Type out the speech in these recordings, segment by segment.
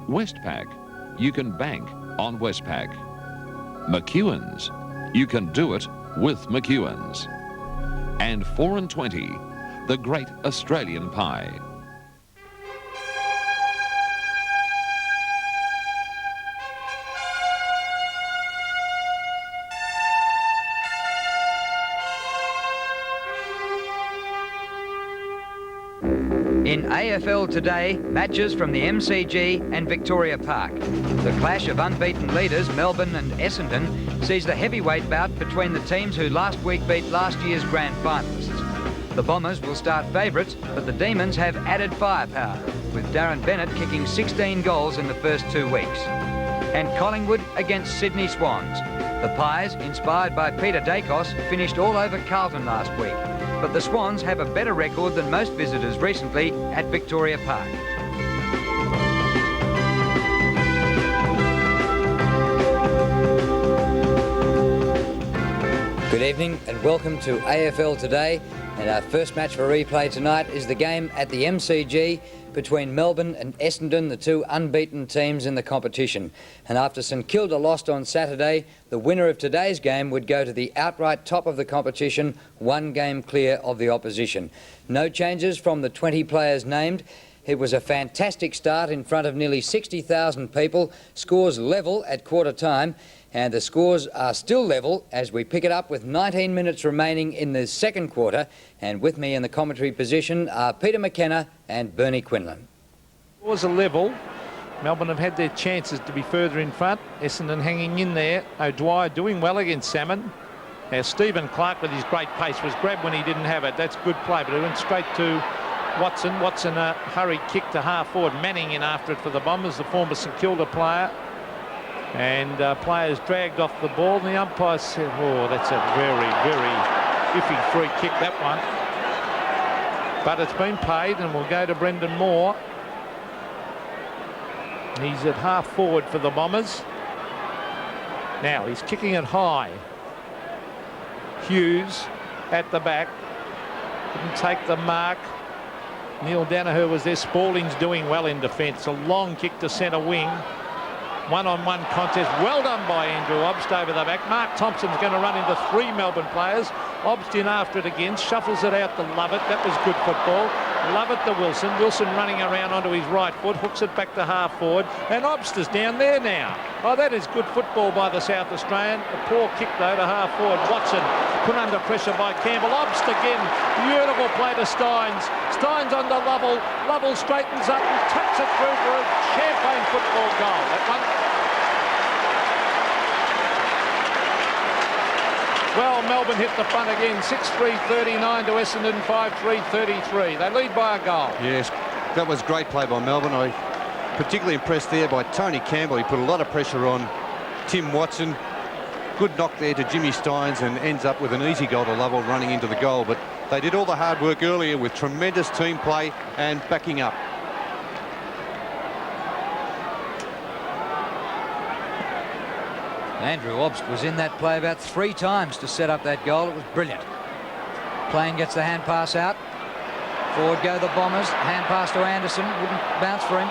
Westpac, you can bank on Westpac. McEwen's, you can do it with McEwen's. And 4 and 20, the great Australian pie. In AFL Today, matches from the MCG and Victoria Park. The clash of unbeaten leaders, Melbourne and Essendon, sees the heavyweight bout between the teams who last week beat last year's grand finalists. The Bombers will start favourites, but the Demons have added firepower, with Darren Bennett kicking 16 goals in the first 2 weeks. And Collingwood against Sydney Swans. The Pies, inspired by Peter Dacos, finished all over Carlton last week. But the Swans have a better record than most visitors recently at Victoria Park. Good evening and welcome to AFL Today. And our first match for replay tonight is the game at the MCG between Melbourne and Essendon, the two unbeaten teams in the competition. And after St Kilda lost on Saturday, the winner of today's game would go to the outright top of the competition, 1 game clear of the opposition. No changes from the 20 players named. It was a fantastic start in front of nearly 60,000 people. Scores level at quarter time. And the scores are still level as we pick it up with 19 minutes remaining in the second quarter. And with me in the commentary position are Peter McKenna and Bernie Quinlan. Scores are level. Melbourne have had their chances to be further in front. Essendon hanging in there. O'Dwyer doing well against Salmon. Now Stephen Clark with his great pace was grabbed when he didn't have it. That's good play, but it went straight to Watson. Watson a hurried kick to half forward. Manning in after it for the Bombers, the former St Kilda player. And players dragged off the ball, and the umpire said, oh, that's a very, very iffy free kick, that one. But it's been paid, and we'll go to Brendan Moore. He's at half forward for the Bombers. Now he's kicking it high. Hughes at the back. Didn't take the mark. Neil Danaher was there. Spalding's doing well in defence. A long kick to centre wing. One-on-one contest, well done by Andrew Obst over the back. Mark Thompson's going to run into 3 Melbourne players. Obst in after it again, shuffles it out to Lovett. That was good football. Lovett to Wilson. Wilson running around onto his right foot, hooks it back to half forward, and Obst is down there now. Oh, that is good football by the South Australian. A poor kick though to half forward. Watson put under pressure by Campbell. Obst again. Beautiful play to Steins. Steins on to Lovell. Lovell straightens up and tucks it through for a champagne football goal. That one. Well, Melbourne hit the front again. 6-3-39 to Essendon, 5-3-33. They lead by a goal. Yes, that was great play by Melbourne. I particularly impressed there by Tony Campbell. He put a lot of pressure on Tim Watson. Good knock there to Jimmy Steins and ends up with an easy goal to Lovell running into the goal. But they did all the hard work earlier with tremendous team play and backing up. Andrew Obst was in that play about 3 times to set up that goal. It was brilliant. Plain gets the hand pass out. Forward go the Bombers. Hand pass to Anderson. Wouldn't bounce for him.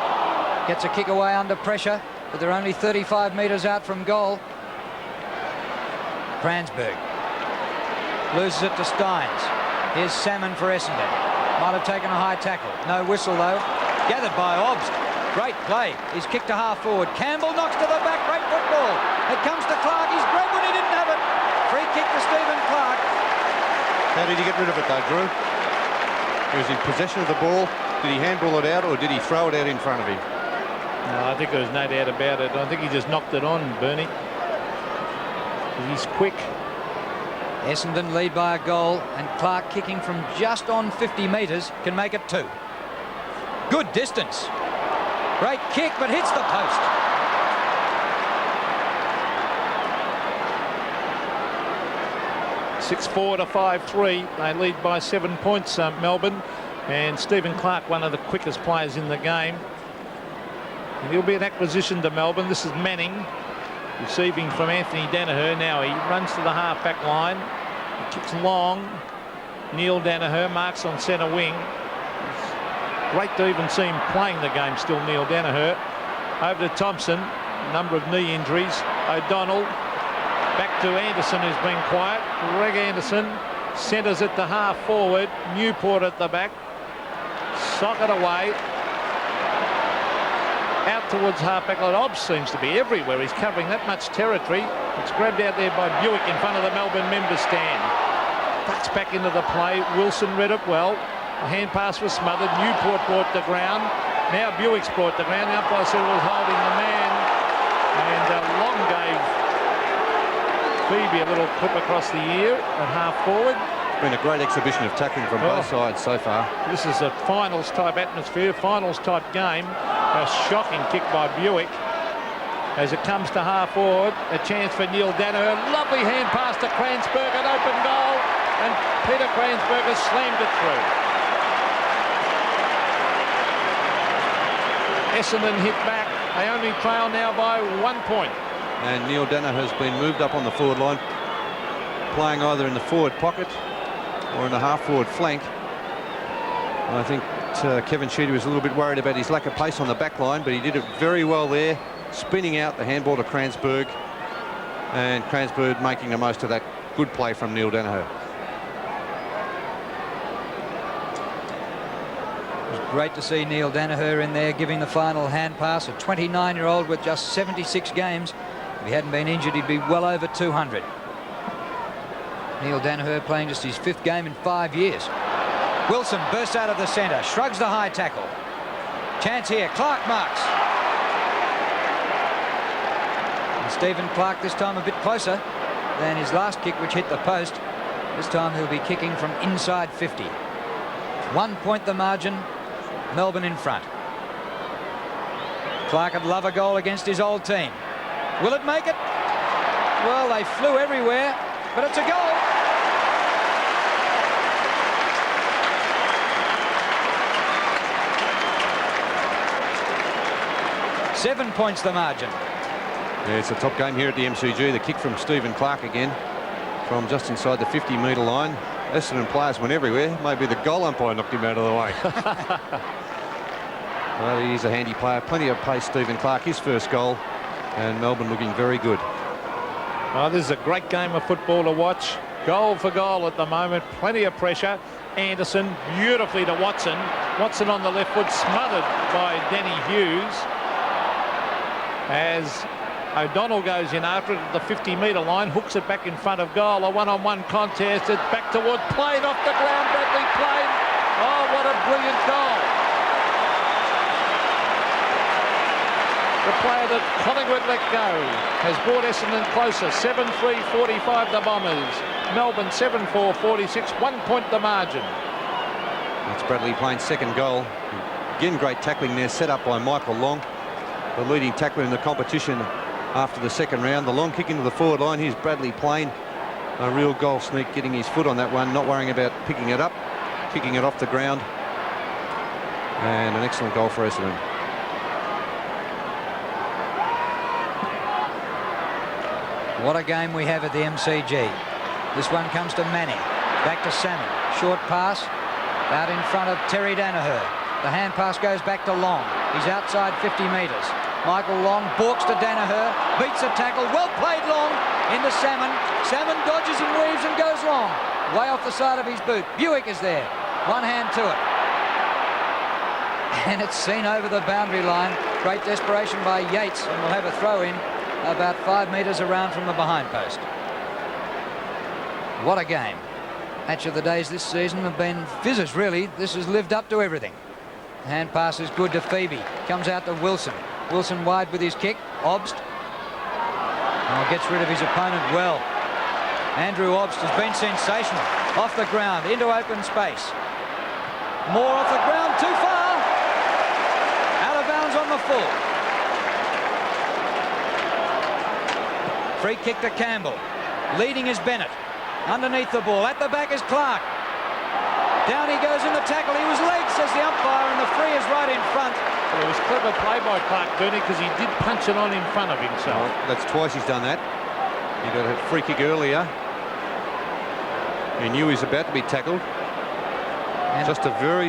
Gets a kick away under pressure, but they're only 35 metres out from goal. Kransberg loses it to Steins. Here's Salmon for Essendon. Might have taken a high tackle. No whistle though. Gathered by Obst. Great play. He's kicked to half forward. Campbell knocks to the back. Great football. It comes to Clark. He's grabbed when he didn't have it. Free kick to Stephen Clark. How did he get rid of it though, Drew? He was in possession of the ball. Did he handball it out or did he throw it out in front of him? No, I think there was no doubt about it. I think he just knocked it on, Bernie. He's quick. Essendon lead by a goal, and Clark, kicking from just on 50 metres, can make it 2. Good distance. Great kick, but hits the post. (6-4 to 5-3). They lead by 7 points, Melbourne. And Stephen Clark, one of the quickest players in the game. And he'll be an acquisition to Melbourne. This is Manning, receiving from Anthony Danaher. Now he runs to the half-back line. He kicks long. Neil Danaher marks on centre wing. Great to even see him playing the game still, Neil Danaher. Over to Thompson. Number of knee injuries. O'Donnell. Back to Anderson, who's been quiet. Greg Anderson centres it to half forward. Newport at the back. Sock it away. Out towards half-back line. Obbs seems to be everywhere. He's covering that much territory. It's grabbed out there by Buick in front of the Melbourne member stand. Ducks back into the play. Wilson read it well. The hand pass was smothered. Newport brought the ground. Now Buick's brought the ground. The umpire said was holding the man. And Long gave Phoebe a little clip across the ear at half forward. It's been a great exhibition of tackling from both sides so far. This is a finals type atmosphere, finals type game. A shocking kick by Buick. As it comes to half forward, a chance for Neil Danaher. Lovely hand pass to Kransberg, an open goal, and Peter Kransberg has slammed it through. Essendon hit back. They only trail now by 1 point. And Neil Danaher has been moved up on the forward line, playing either in the forward pocket or in the half-forward flank. And I think Kevin Sheedy was a little bit worried about his lack of pace on the back line, but he did it very well there, spinning out the handball to Kransberg, and Kransberg making the most of that good play from Neil Danaher. It was great to see Neil Danaher in there giving the final hand pass. A 29-year-old with just 76 games. If he hadn't been injured, he'd be well over 200. Neil Danaher playing just his 5th game in 5 years. Wilson bursts out of the centre, shrugs the high tackle. Chance here, Clark marks. And Stephen Clark this time a bit closer than his last kick, which hit the post. This time he'll be kicking from inside 50. 1 point the margin, Melbourne in front. Clark would love a goal against his old team. Will it make it? Well, they flew everywhere, but it's a goal. Seven points the margin. Yeah, it's a top game here at the MCG. The kick from Stephen Clark again from just inside the 50-metre line. Essendon players went everywhere. Maybe the goal umpire knocked him out of the way. Well, he's a handy player. Plenty of pace, Stephen Clark. His first goal, and Melbourne looking very good. Oh, this is a great game of football to watch. Goal for goal at the moment. Plenty of pressure. Anderson beautifully to Watson. Watson on the left foot, smothered by Denny Hughes. As O'Donnell goes in after it at the 50-metre line, hooks it back in front of goal. A one-on-one contest. It's back toward Plain, off the ground. Bradley Plain. Oh, what a brilliant goal. The player that Collingwood let go has brought Essendon closer. 7-3-45 the Bombers. Melbourne 7-4-46. 1 point the margin. That's Bradley Plain's second goal. Again, great tackling there, set up by Michael Long, the leading tackler in the competition after the second round. The long kick into the forward line. Here's Bradley Plain. A real goal sneak, getting his foot on that one, not worrying about picking it up, kicking it off the ground. And an excellent goal for Essendon. What a game we have at the MCG. This one comes to Manning. Back to Salmon. Short pass. Out in front of Terry Danaher. The hand pass goes back to Long. He's outside 50 metres. Michael Long balks to Danaher. Beats a tackle. Well played, Long. Into Salmon. Salmon dodges and weaves and goes long. Way off the side of his boot. Buick is there. One hand to it. And it's seen over the boundary line. Great desperation by Yates. And we'll have a throw in about 5 metres around from the behind post. What a game. Match of the days this season have been fizzes, really. This has lived up to everything. Hand pass is good to Phoebe. Comes out to Wilson. Wilson wide with his kick. Obst. Oh, gets rid of his opponent well. Andrew Obst has been sensational. Off the ground, into open space. More off the ground, too far. Out of bounds on the full. Free kick to Campbell. Leading is Bennett. Underneath the ball. At the back is Clark. Down he goes in the tackle. He was late, says the umpire, and the free is right in front. Well, it was clever play by Clark, Bernie, because he did punch it on in front of himself. Well, that's twice he's done that. He got a free kick earlier. He knew he was about to be tackled. And just a very...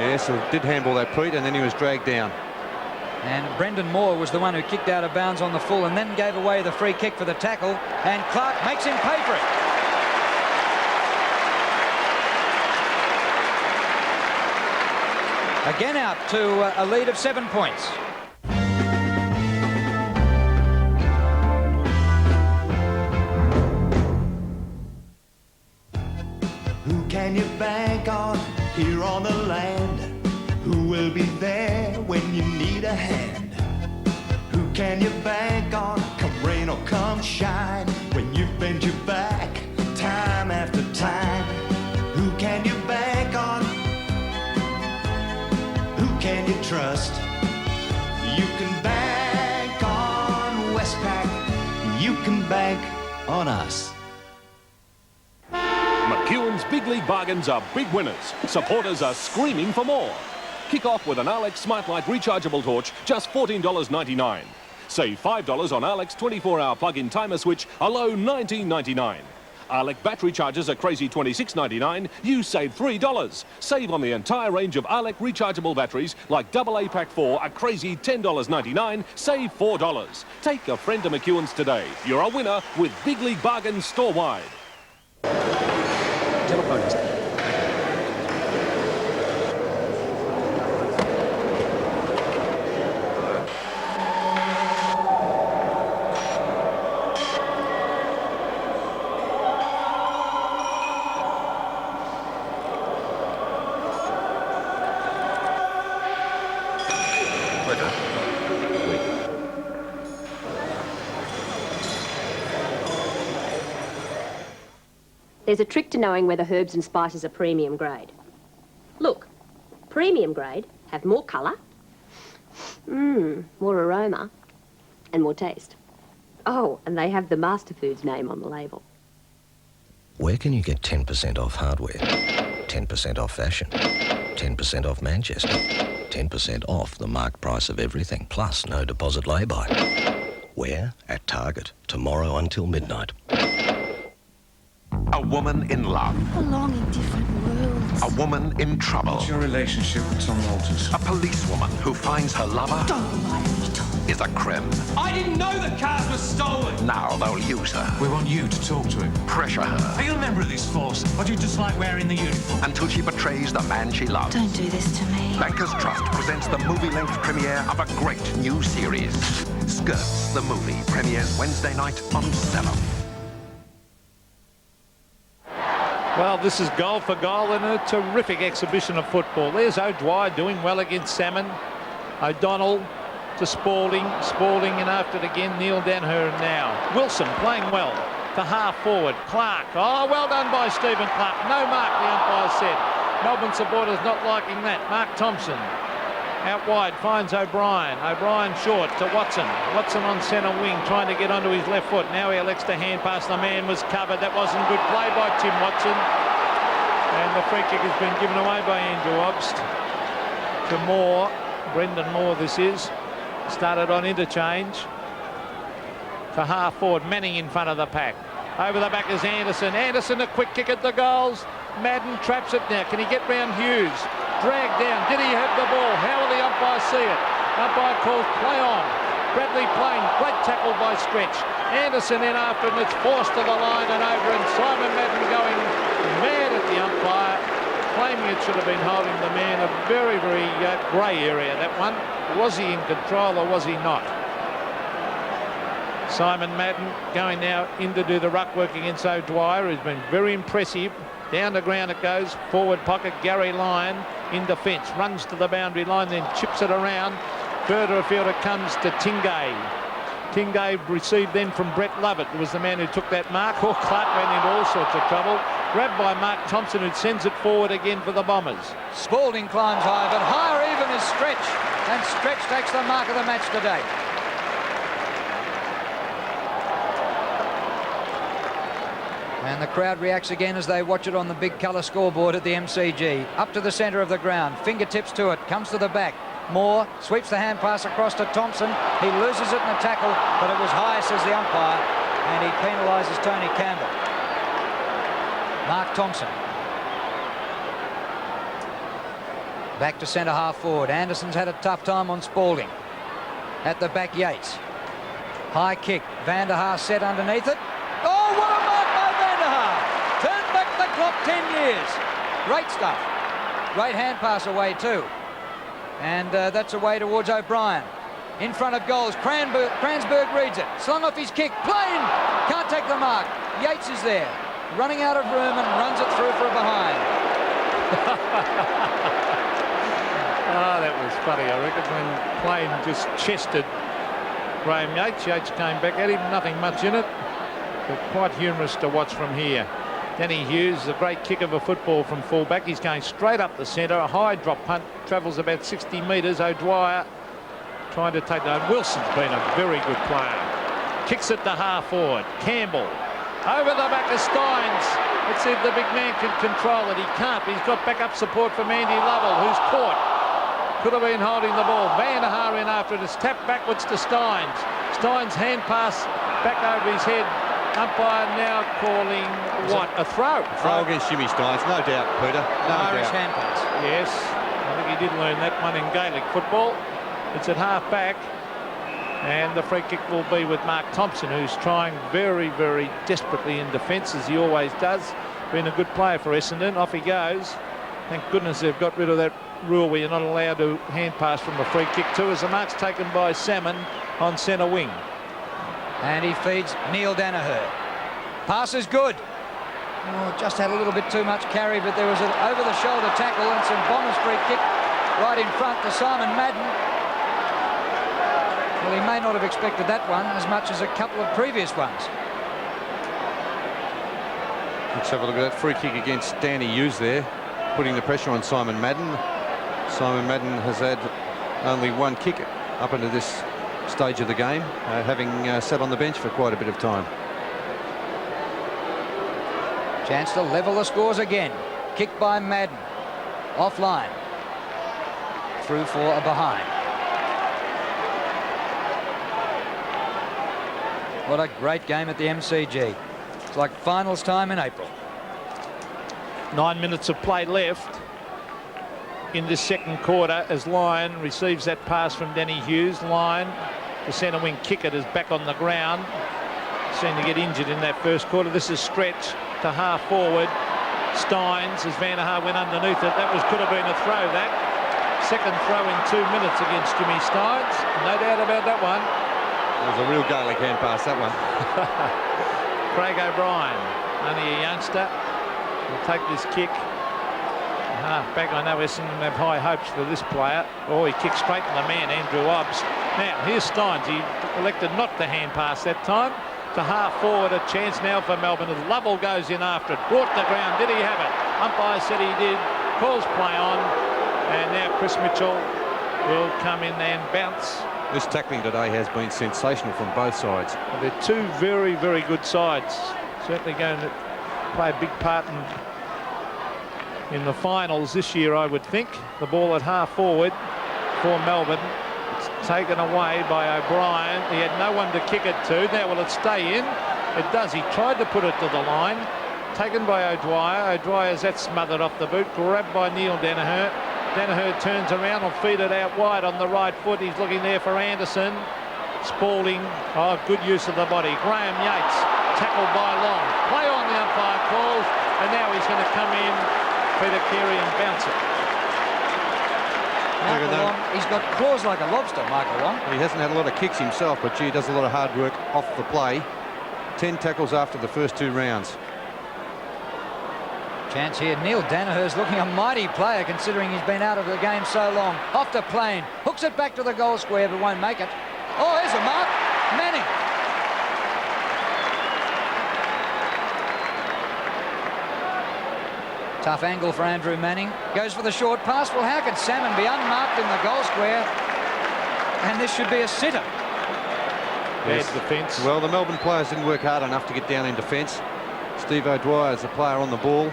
Yes, he did handball that Pete, and then he was dragged down. And Brendan Moore was the one who kicked out of bounds on the full and then gave away the free kick for the tackle. And Clark makes him pay for it. Again out to a lead of 7 points. Who can you bank on here on the land? Who will be there when you need a hand? Who can you bank on, come rain or come shine, when you bend your back time after time? Who can you bank on? Who can you trust? You can bank on Westpac. You can bank on us. McEwen's Big League bargains are big winners. Supporters are screaming for more. Kick off with an Alex Smartlight rechargeable torch, just $14.99. Save $5 on Alex 24-hour plug-in timer switch, a low $19.99. Alex battery chargers are crazy $26.99. You save $3. Save on the entire range of Alex rechargeable batteries like AA Pack 4, a crazy $10.99. Save $4. Take a friend to McEwen's today. You're a winner with Big League bargains store-wide. Telephone. There's a trick to knowing whether herbs and spices are premium grade. Look, premium grade have more colour, more aroma, and more taste. Oh, and they have the Master Foods name on the label. Where can you get 10% off hardware, 10% off fashion, 10% off Manchester, 10% off the marked price of everything, plus no deposit lay-by? Where? At Target, tomorrow until midnight. A woman in love. Belong in different worlds. A woman in trouble. What's your relationship with Tom Walters? A policewoman who finds her lover Don't lie to me, Tom. is a creme. I didn't know the cars were stolen. Now they'll use her. We want you to talk to him. Pressure her. Are you a member of this force, or do you just like wearing the uniform? Until she betrays the man she loves. Don't do this to me. Bankers Trust presents the movie-length premiere of a great new series. Skirts, the movie, premieres Wednesday night on 7. Well, this is goal for goal in a terrific exhibition of football. There's O'Dwyer doing well against Salmon. O'Donnell to Spalding. Spalding in after it again. Neil Danaher now. Wilson playing well to half forward. Clark. Oh, well done by Stephen Clark. No mark, the umpire said. Melbourne supporters not liking that. Mark Thompson out wide finds O'Brien. O'Brien short to Watson. Watson on centre wing trying to get onto his left foot. Now he elects to hand pass. The man was covered. That wasn't good play by Tim Watson. And the free kick has been given away by Andrew Obst to Moore. Brendan Moore this is. Started on interchange. To half forward. Manning in front of the pack. Over the back is Anderson. Anderson a quick kick at the goals. Madden traps it now. Can he get round Hughes? Dragged down. Did he have the ball? How will the umpire see it? Umpire calls play on. Bradley playing. Great tackle by Stretch. Anderson in after and it's forced to the line and over, and Simon Madden going mad at the umpire, claiming it should have been holding the man. A very, very grey area, that one. Was he in control or was he not? Simon Madden going now in to do the ruck work against O'Dwyer, who's been very impressive. Down the ground it goes. Forward pocket, Gary Lyon in defence. Runs to the boundary line, then chips it around. Further afield it comes to Tingay. Tingay received then from Brett Lovett, who was the man who took that mark. Oh, Clark ran into all sorts of trouble. Grabbed by Mark Thompson, who sends it forward again for the Bombers. Spalding climbs high, but higher even is Stretch. And Stretch takes the mark of the match today. And the crowd reacts again as they watch it on the big colour scoreboard at the MCG. Up to the centre of the ground. Fingertips to it. Comes to the back. Moore sweeps the hand pass across to Thompson. He loses it in the tackle, but it was high, says the umpire. And he penalises Tony Campbell. Mark Thompson. Back to centre half forward. Anderson's had a tough time on Spalding. At the back, Yates. High kick. Van der Haar set underneath it. Oh, what a mark by Van der Haar! Turn back the clock 10 years. Great stuff. Great hand pass away too. And that's away towards O'Brien. In front of goals. Kransberg reads it. Slung off his kick. Plain! Can't take the mark. Yates is there. Running out of room and runs it through for a behind. Oh, that was funny, I reckon, when Plain just chested Graham Yates. Yates came back at him, nothing much in it, but quite humorous to watch from here. Danny Hughes, a great kick of a football from fullback. He's going straight up the centre, a high drop punt, travels about 60 metres. O'Dwyer trying to take that. Wilson's been a very good player. Kicks it to half forward. Campbell over the back of Steins. Let's see if the big man can control it. He can't. He's got backup support from Andy Lovell, who's caught. Could have been holding the ball. Van der Haar in after it. It's tapped backwards to Steins. Steins' hand pass back over his head. Umpire now calling what? A throw. Throw against Jimmy Steins, no doubt, Peter. No Irish doubt. hand pass. Yes, I think he did learn that one in Gaelic football. It's at half back. And the free kick will be with Mark Thompson, who's trying very, very desperately in defence, as he always does. Been a good player for Essendon. Off he goes. Thank goodness they've got rid of that rule where you're not allowed to hand pass from a free kick too, as the mark's taken by Salmon on centre wing. And he feeds Neil Danaher. Pass is good. Oh, just had a little bit too much carry, but there was an over-the-shoulder tackle and some Bombers free kick right in front to Simon Madden. Well, he may not have expected that one as much as a couple of previous ones. Let's have a look at that free kick against Danny Hughes there, putting the pressure on Simon Madden. Simon Madden has had only one kick up into this stage of the game, having sat on the bench for quite a bit of time. Chance to level the scores again. Kick by Madden. Offline. Through for a behind. What a great game at the MCG. It's like finals time in April. 9 minutes of play left in this second quarter as Lyon receives that pass from Danny Hughes. Lyon, the centre wing kicker, is back on the ground. Seemed to get injured in that first quarter. This is stretch to half forward. Steins, as Van der Haar went underneath it. That could have been a throw, that. Second throw in 2 minutes against Jimmy Steins. No doubt about that one. That was a real Gaelic hand pass, that one. Craig O'Brien, only a youngster, will take this kick. Half back. I know Essendon have high hopes for this player. Oh, he kicked straight to the man, Andrew Obbs. Now, here's Steins. He elected not to hand pass that time. To half forward, a chance now for Melbourne as Lovell goes in after it. Brought to ground. Did he have it? Umpire said he did. Calls play on. And now Chris Mitchell will come in and bounce. This tackling today has been sensational from both sides. Well, they're two very, very good sides. Certainly going to play a big part in the finals this year, I would think. The ball at half forward for Melbourne. It's taken away by O'Brien. He had no one to kick it to. Now, will it stay in? It does. He tried to put it to the line. Taken by O'Dwyer. O'Dwyer's that smothered off the boot. Grabbed by Neil Danaher. Danaher turns around and feed it out wide on the right foot. He's looking there for Anderson. Spalding. Oh, good use of the body. Graham Yates tackled by Long. Play on, the umpire calls. And now he's going to come in, Peter Carey, and bounce it. Michael Long, he's got claws like a lobster, Michael Long. He hasn't had a lot of kicks himself, but gee, he does a lot of hard work off the play. 10 tackles after the first 2 rounds. Chance here. Neil Danaher's looking a mighty player considering he's been out of the game so long. Off to Plain. Hooks it back to the goal square but won't make it. Oh, there's a mark. Manning. Tough angle for Andrew Manning. Goes for the short pass. Well, how could Salmon be unmarked in the goal square? And this should be a sitter. Bad defence. Well, the Melbourne players didn't work hard enough to get down in defence. Steve O'Dwyer is the player on the ball.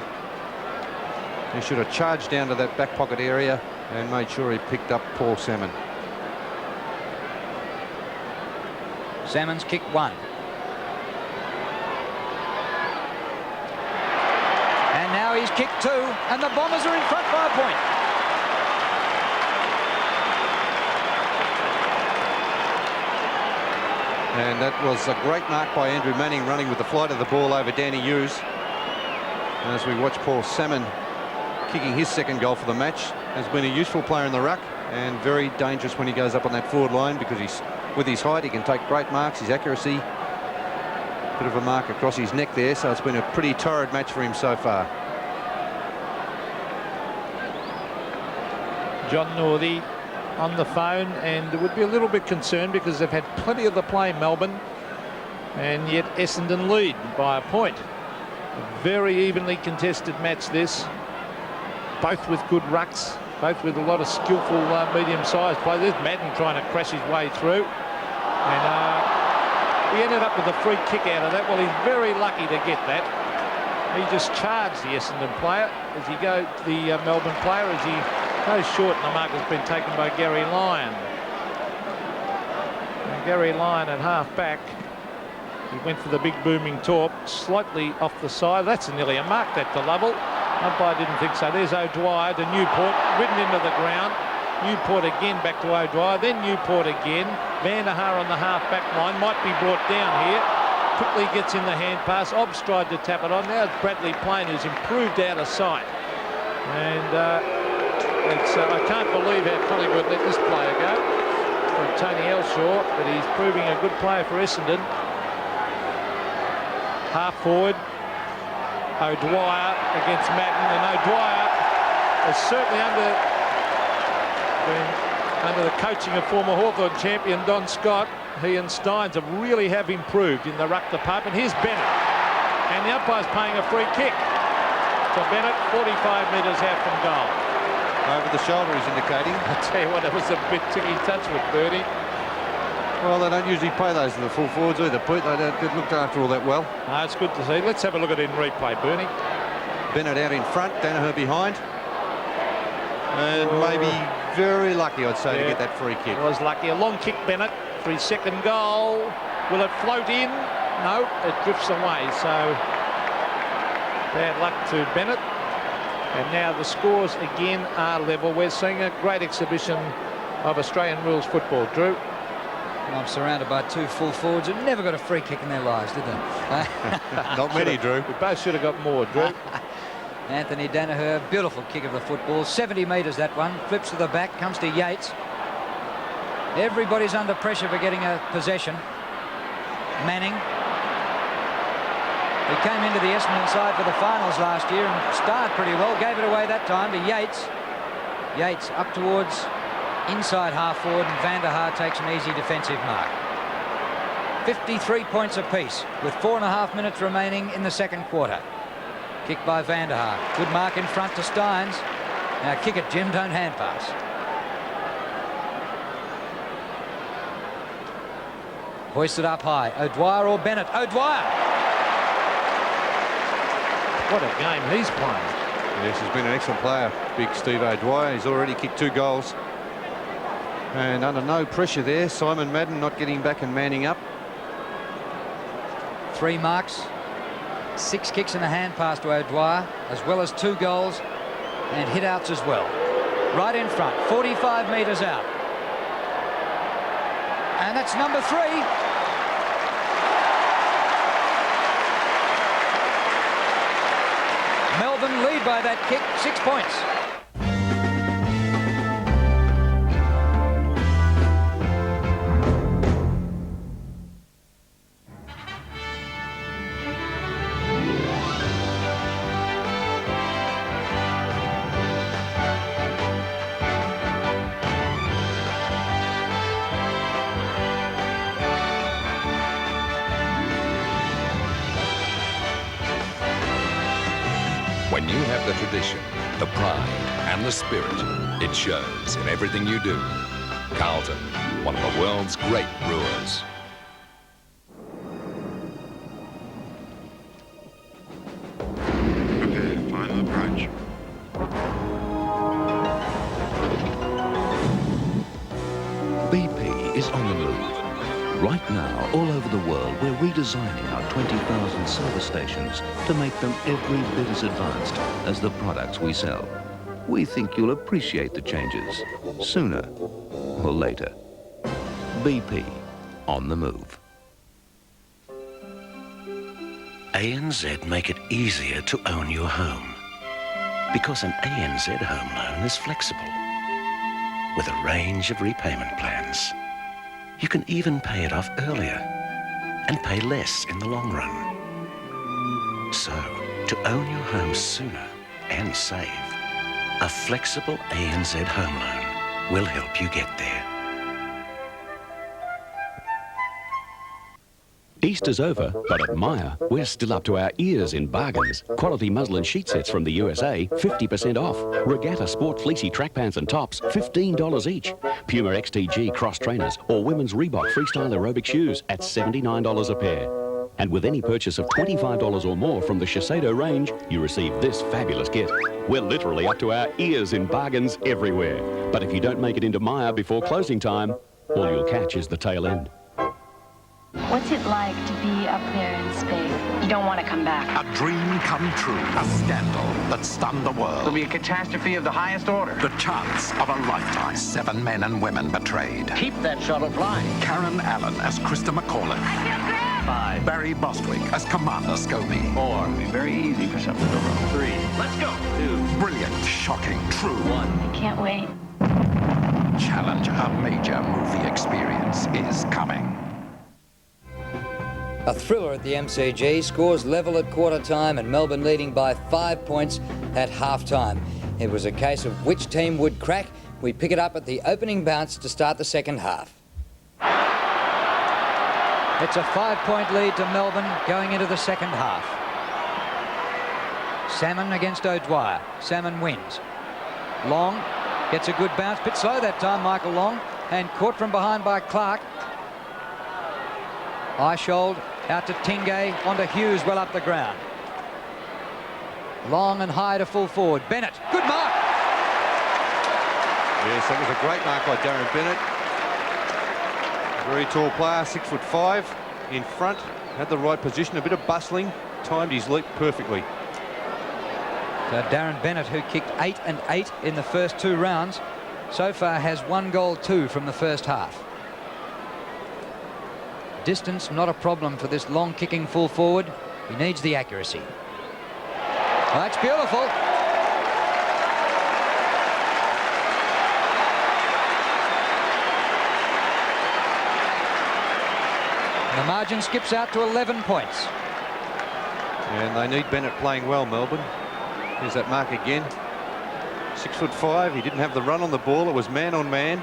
He should have charged down to that back pocket area and made sure he picked up Paul Salmon. Salmon's kick 1. And now he's kicked 2, and the Bombers are in front by a point. And that was a great mark by Andrew Manning, running with the flight of the ball over Danny Hughes. And as we watch Paul Salmon kicking his second goal for the match, has been a useful player in the ruck and very dangerous when he goes up on that forward line, because he's, with his height, he can take great marks, his accuracy. Bit of a mark across his neck there, so it's been a pretty torrid match for him so far. John Northey on the phone, and would be a little bit concerned because they've had plenty of the play, Melbourne, and yet Essendon lead by a point. A very evenly contested match this, both with good rucks, both with a lot of skillful medium-sized play. There's Madden trying to crash his way through, and he ended up with a free kick out of that. Well, he's very lucky to get that. He just charged the Essendon player as he goes, the Melbourne player, as he goes short, and the mark has been taken by Gary Lyon. And Gary Lyon at half-back, he went for the big booming torp, slightly off the side. That's nearly a mark, that to Lovell. Umpire didn't think so. There's O'Dwyer to Newport, ridden into the ground. Newport again back to O'Dwyer, then Newport again. Van der Haar on the half-back line, might be brought down here. Quickly gets in the hand pass. Obbs tried to tap it on. Now it's Bradley Plain, who's improved out of sight. And I can't believe how Collingwood let this player go from Tony Elshaw, but he's proving a good player for Essendon. Half forward, O'Dwyer against Madden, and O'Dwyer is certainly under the coaching of former Hawthorn champion Don Scott. He and Steins really have improved in the ruck department. Here's Bennett, and the umpire's paying a free kick to Bennett, 45 metres out from goal. Over the shoulder, he's indicating. I tell you what, it was a bit ticky touch with Bernie. Well, they don't usually play those to the full forwards either, Pete. They don't get looked after all that well. No, it's good to see. Let's have a look at it in replay, Bernie. Bennett out in front, Danaher behind. And maybe very lucky, I'd say, to get that free kick. Was lucky. A long kick, Bennett, for his second goal. Will it float in? No, it drifts away. So bad luck to Bennett. And now the scores again are level. We're seeing a great exhibition of Australian rules football. Drew? I'm surrounded by two full forwards who never got a free kick in their lives, did they? Not many, Drew. We both should have got more, Drew. Anthony Danaher, beautiful kick of the football. 70 metres that one. Flips to the back, comes to Yates. Everybody's under pressure for getting a possession. Manning. He came into the Essendon side for the finals last year and started pretty well. Gave it away that time to Yates. Yates up towards inside half forward, and Van der Haar takes an easy defensive mark. 53 points apiece with 4.5 minutes remaining in the second quarter. Kick by Van der Haar. Good mark in front to Steins. Now kick it, Jim. Don't hand pass. Hoisted up high. O'Dwyer or Bennett? O'Dwyer! What a game he's playing. Yes, he's been an excellent player, big Steve O'Dwyer. He's already kicked 2 goals. And under no pressure there, Simon Madden not getting back and manning up. 3 marks, 6 kicks and a hand pass to O'Dwyer, as well as 2 goals and hit outs as well. Right in front, 45 metres out. And that's number 3. Melbourne lead by that kick, 6 points. When you have the tradition, the pride and the spirit, it shows in everything you do. Carlton, one of the world's great brewers. Prepare final approach. BP is on the move. Right now, all over the world, we're redesigning our 20,000 service stations to make them every bit as advanced as the products we sell. We think you'll appreciate the changes sooner or later. BP, on the move. ANZ make it easier to own your home. Because an ANZ home loan is flexible, with a range of repayment plans. You can even pay it off earlier and pay less in the long run. So, to own your home sooner and save, a flexible ANZ home loan will help you get there. Easter's over, but at Myer, we're still up to our ears in bargains. Quality muslin sheet sets from the USA, 50% off. Regatta Sport Fleecy track pants and tops, $15 each. Puma XTG cross trainers or women's Reebok freestyle aerobic shoes at $79 a pair. And with any purchase of $25 or more from the Shiseido range, you receive this fabulous kit. We're literally up to our ears in bargains everywhere. But if you don't make it into Myer before closing time, all you'll catch is the tail end. What's it like to be up there in space? You don't want to come back. A dream come true. A scandal that stunned the world. It'll be a catastrophe of the highest order. The chance of a lifetime. 7 men and women betrayed. Keep that shuttle flying. Karen Allen as Krista McCauliffe. I feel great. 5. Barry Bostwick as Commander Scobie. 4. It'll be very easy for something to go wrong. 3. Let's go. 2. Brilliant, shocking, true. 1. I can't wait. Challenge, a major movie experience is coming. A thriller at the MCG, scores level at quarter time and Melbourne leading by 5 points at half time. It was a case of which team would crack. We pick it up at the opening bounce to start the second half. It's a 5-point lead to Melbourne going into the second half. Salmon against O'Dwyer. Salmon wins. Long gets a good bounce, bit slow that time, Michael Long, and caught from behind by Clark. Eishold out to Tingay, onto Hughes, well up the ground. Long and high to full forward. Bennett, good mark. Yes, that was a great mark by Darren Bennett. Very tall player, 6'5", in front, had the right position, a bit of bustling, timed his leap perfectly. So Darren Bennett, who kicked 8 and 8 in the first 2 rounds, so far has 1 goal 2 from the first half. Distance not a problem for this long kicking full forward. He needs the accuracy. Oh, that's beautiful. The margin skips out to 11 points. And they need Bennett playing well, Melbourne. Here's that mark again. 6'5", he didn't have the run on the ball. It was man on man.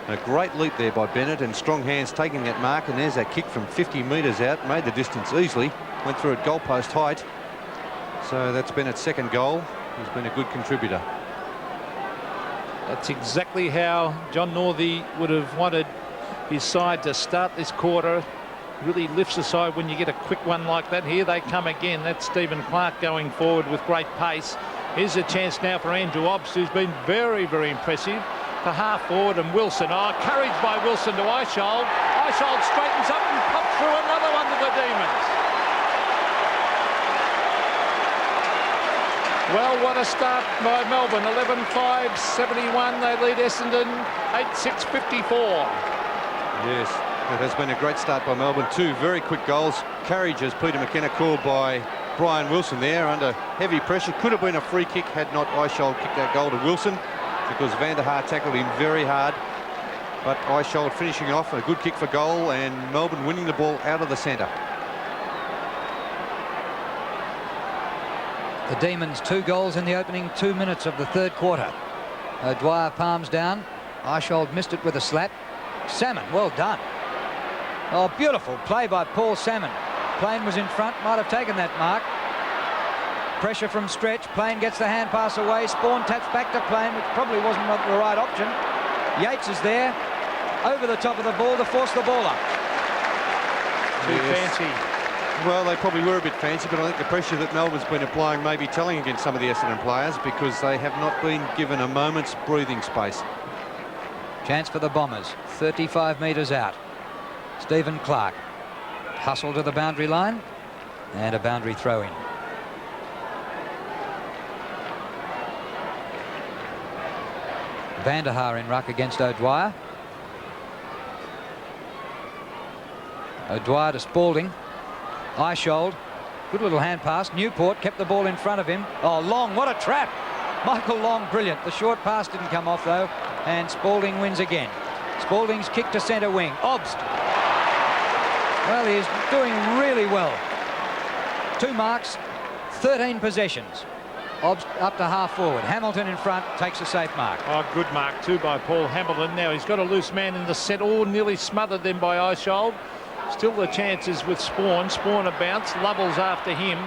A great leap there by Bennett, and strong hands taking that mark, and there's that kick from 50 metres out, made the distance easily, went through at goalpost height. So that's Bennett's second goal. He's been a good contributor. That's exactly how John Northey would have wanted his side to start this quarter. Really lifts the side when you get a quick one like that. Here they come again. That's Stephen Clark going forward with great pace. Here's a chance now for Andrew Obst, who's been very, very impressive. To half forward, and Wilson. Oh, courage by Wilson to Eishold. Eishold straightens up and pops through another one to the Demons. Well, what a start by Melbourne. 11-5, 71. They lead Essendon 8-6, 54. Yes, it has been a great start by Melbourne. 2 very quick goals. Courage, as Peter McKenna called by Brian Wilson there, under heavy pressure. Could have been a free kick had not Eishold kicked that goal to Wilson, because Van der Haar tackled him very hard. But Eishold finishing off, a good kick for goal, and Melbourne winning the ball out of the centre. The Demons 2 goals in the opening 2 minutes of the third quarter. O'Dwyer palms down. Eishold missed it with a slap. Salmon, well done. Oh, beautiful play by Paul Salmon. Plain was in front, might have taken that mark. Pressure from Stretch. Plain gets the hand pass away. Spawn taps back to Plain, which probably wasn't the right option. Yates is there, over the top of the ball to force the ball up. Too fancy. Well, they probably were a bit fancy, but I think the pressure that Melbourne's been applying may be telling against some of the Essendon players, because they have not been given a moment's breathing space. Chance for the Bombers, 35 metres out. Stephen Clark. Hustle to the boundary line, and a boundary throw in. Van der Haar in ruck against O'Dwyer. O'Dwyer to Spalding. Eishold Good little hand pass. Newport kept the ball in front of him. Oh, Long, what a trap. Michael Long, brilliant. The short pass didn't come off, though, and Spalding wins again. Spalding's kick to centre wing. Obst. Well, he's doing really well. 2 marks, 13 possessions. Obst up to half forward. Hamilton in front, takes a safe mark. Oh, good mark too by Paul Hamilton. Now he's got a loose man in the centre. Oh, nearly smothered them by Eishold. Still the chances with Spawn. Spawn a bounce. Lovell's after him.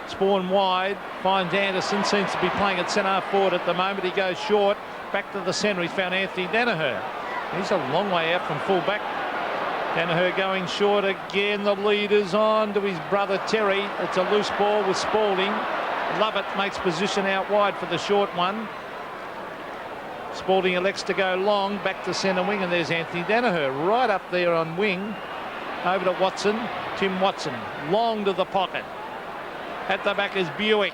Spawn wide. Finds Anderson. Seems to be playing at centre forward at the moment. He goes short. Back to the centre. He's found Anthony Danaher. He's a long way out from full back. Danaher going short again. The leader's on to his brother Terry. It's a loose ball with Spalding. Lovett makes position out wide for the short one. Spalding elects to go long, back to centre wing, and there's Anthony Danaher right up there on wing. Over to Watson, Tim Watson, long to the pocket. At the back is Buick.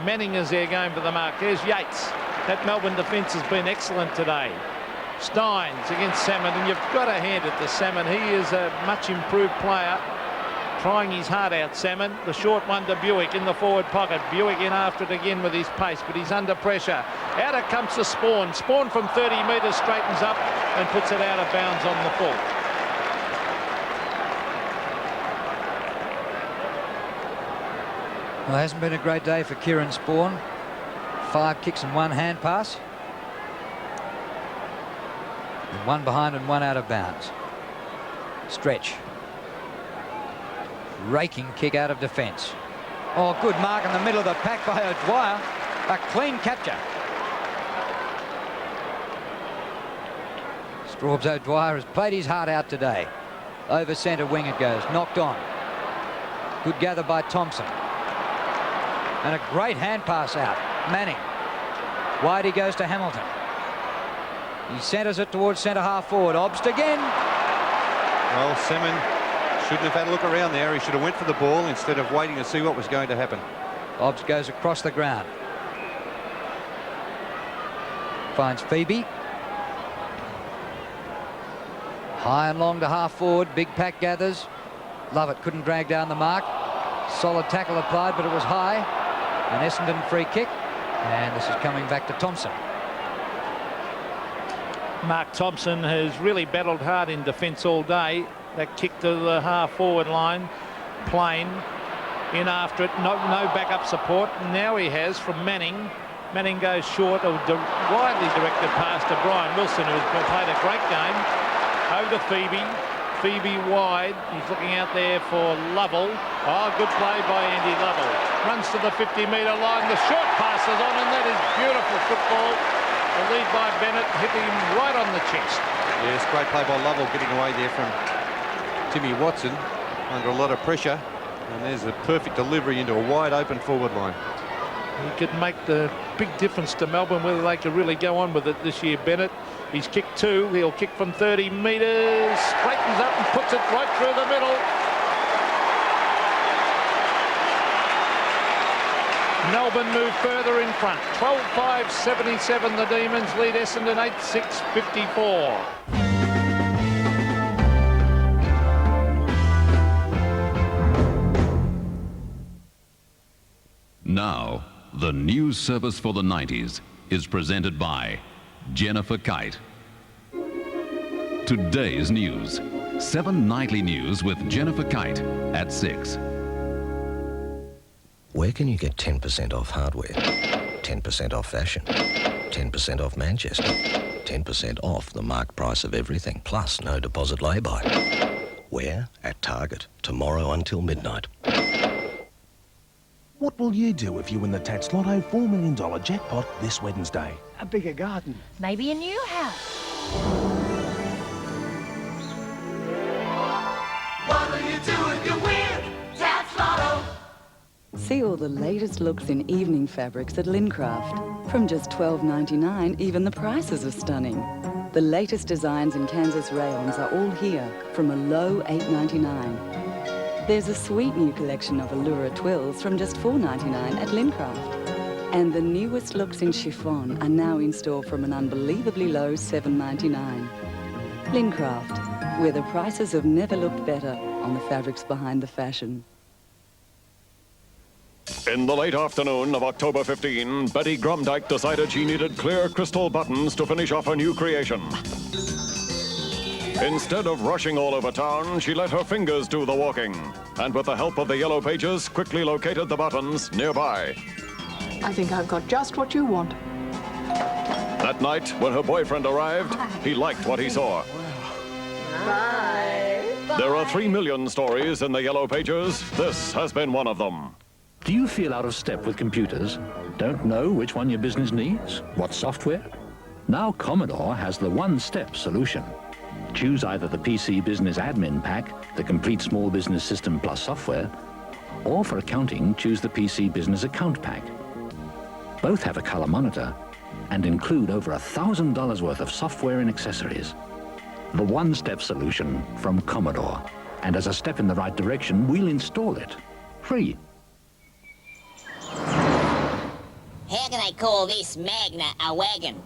Manning is there going for the mark. There's Yates. That Melbourne defence has been excellent today. Steins against Salmon, and you've got to hand it to Salmon. He is a much improved player. Trying his heart out, Salmon. The short one to Buick in the forward pocket. Buick in after it again with his pace, but he's under pressure. Out it comes to Spawn. Spawn from 30 metres straightens up and puts it out of bounds on the full. Well, it hasn't been a great day for Kieran Spawn. 5 kicks and 1 hand pass. And 1 behind and 1 out of bounds. Stretch. Raking kick out of defence. Oh, good mark in the middle of the pack by O'Dwyer. A clean capture. Straubs O'Dwyer has played his heart out today. Over centre wing it goes. Knocked on. Good gather by Thompson. And a great hand pass out. Manning. Wide he goes to Hamilton. He centres it towards centre half forward. Obst again. Well, Salmon shouldn't have had a look around there. He should have went for the ball instead of waiting to see what was going to happen. Obst goes across the ground. Finds Phoebe. High and long to half forward. Big pack gathers. Lovett couldn't drag down the mark. Solid tackle applied, but it was high. An Essendon free kick. And this is coming back to Thompson. Mark Thompson has really battled hard in defence all day. That kick to the half-forward line, plain, in after it, no backup support. Now he has from Manning. Manning goes short, a widely directed pass to Brian Wilson, who's played a great game. Over to Phoebe. Phoebe wide. He's looking out there for Lovell. Oh, good play by Andy Lovell. Runs to the 50-metre line. The short pass is on, and that is beautiful football. The lead by Bennett, hitting him right on the chest. Yes, great play by Lovell, getting away there from Timmy Watson under a lot of pressure, and there's a perfect delivery into a wide open forward line. He could make the big difference to Melbourne, whether they could really go on with it this year. Bennett, he's kicked 2. He'll kick from 30 metres, straightens up and puts it right through the middle. Melbourne move further in front. 12-5-77. The Demons lead Essendon 8-6-54. Now, the news service for the 90s is presented by Jennifer Kite. Today's news. 7 nightly news with Jennifer Kite at 6. Where can you get 10% off hardware, 10% off fashion, 10% off Manchester, 10% off the marked price of everything, plus no deposit lay-by? Where? At Target, tomorrow until midnight. What will you do if you win the Tats Lotto $4 million jackpot this Wednesday? A bigger garden. Maybe a new house. What will you do if you win? Tats Lotto. See all the latest looks in evening fabrics at Lincraft. From just $12.99, even the prices are stunning. The latest designs in Kansas rayons are all here from a low $8.99. There's a sweet new collection of Allura twills from just $4.99 at Lincraft. And the newest looks in chiffon are now in store from an unbelievably low $7.99. Lincraft, where the prices have never looked better on the fabrics behind the fashion. In the late afternoon of October 15, Betty Gromdyke decided she needed clear crystal buttons to finish off her new creation. Instead of rushing all over town, she let her fingers do the walking, and with the help of the yellow pages, quickly located the buttons nearby. I think I've got just what you want. That night, when her boyfriend arrived, he liked what he saw. Bye. There are 3 million stories in the yellow pages. This has been one of them. Do you feel out of step with computers? Don't know which one your business needs? What software? Now Commodore has the one-step solution. Choose either the PC Business Admin Pack, the complete small business system plus software, or for accounting, choose the PC Business Account Pack. Both have a color monitor and include over $1,000 worth of software and accessories. The one-step solution from Commodore. And as a step in the right direction, we'll install it. Free. How can I call this Magna a wagon?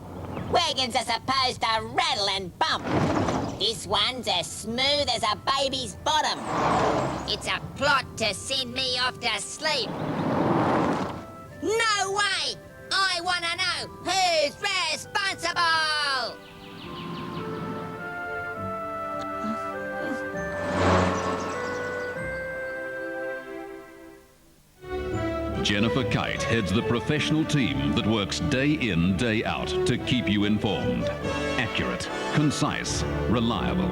Wagons are supposed to rattle and bump. This one's as smooth as a baby's bottom. It's a plot to send me off to sleep. No way! I want to know who's responsible! Jennifer Kite heads the professional team that works day in, day out to keep you informed. Accurate, concise, reliable.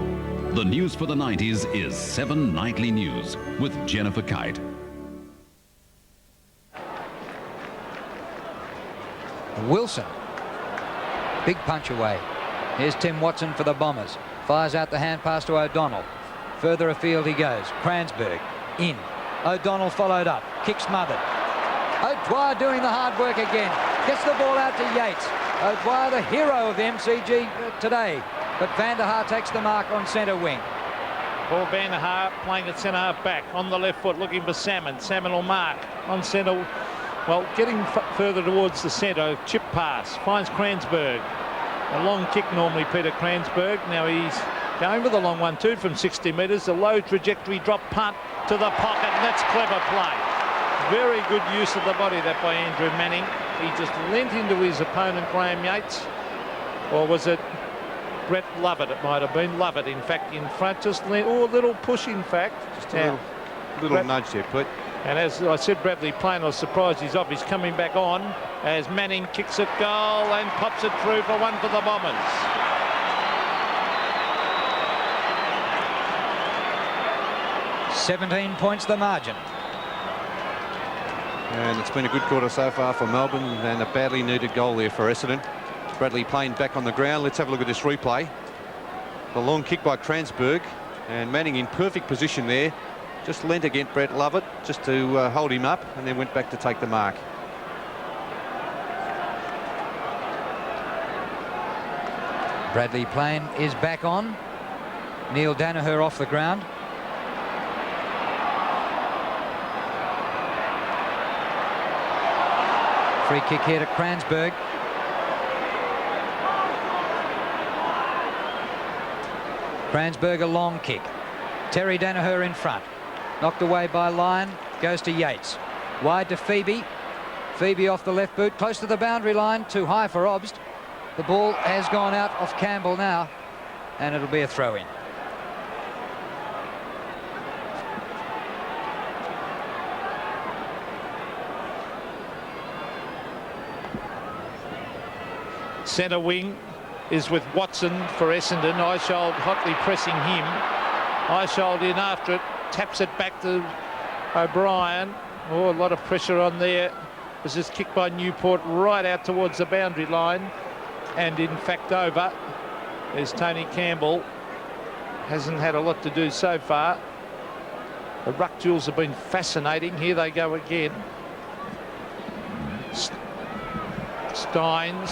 The news for the 90s is 7 Nightly News with Jennifer Kite. Wilson. Big punch away. Here's Tim Watson for the Bombers. Fires out the hand pass to O'Donnell. Further afield he goes. Kransberg in. O'Donnell followed up. Kick smothered. O'Dwyer doing the hard work again. Gets the ball out to Yates. O'Dwyer, the hero of the MCG today. But Van der Haar takes the mark on centre wing. Paul Van der Haar playing at centre half back. On the left foot looking for Salmon. Salmon will mark on centre. Well, getting further towards the centre. Chip pass. Finds Kransberg. A long kick normally, Peter Kransberg. Now he's going with a long one too from 60 metres. A low trajectory drop punt to the pocket. And that's clever play. Very good use of the body that by Andrew Manning. He just leant into his opponent, Graham Yates. Or was it Brett Lovett? It might have been Lovett, in fact, in front. Just leant, a little push, in fact. Just a little nudge there, Pete. And as I said, Bradley Plain, I was surprised he's off. He's coming back on as Manning kicks it goal and pops it through for one for the Bombers. $17 points the margin. And it's been a good quarter so far for Melbourne and a badly needed goal there for Essendon. Bradley Plain back on the ground. Let's have a look at this replay. The long kick by Kransberg and Manning in perfect position there. Just leant against Brett Lovett just to hold him up and then went back to take the mark. Bradley Plain is back on. Neil Danaher off the ground. Free kick here to Kransberg. Kransberg a long kick. Terry Danaher in front. Knocked away by Lyon. Goes to Yates. Wide to Phoebe. Phoebe off the left boot. Close to the boundary line. Too high for Obst. The ball has gone out off Campbell now. And it'll be a throw-in. Centre wing is with Watson for Essendon. Eishold hotly pressing him. Eishold in after it. Taps it back to O'Brien. Oh, a lot of pressure on there. This is kicked by Newport right out towards the boundary line. And in fact over. There's Tony Campbell. Hasn't had a lot to do so far. The ruck duels have been fascinating. Here they go again. Steins.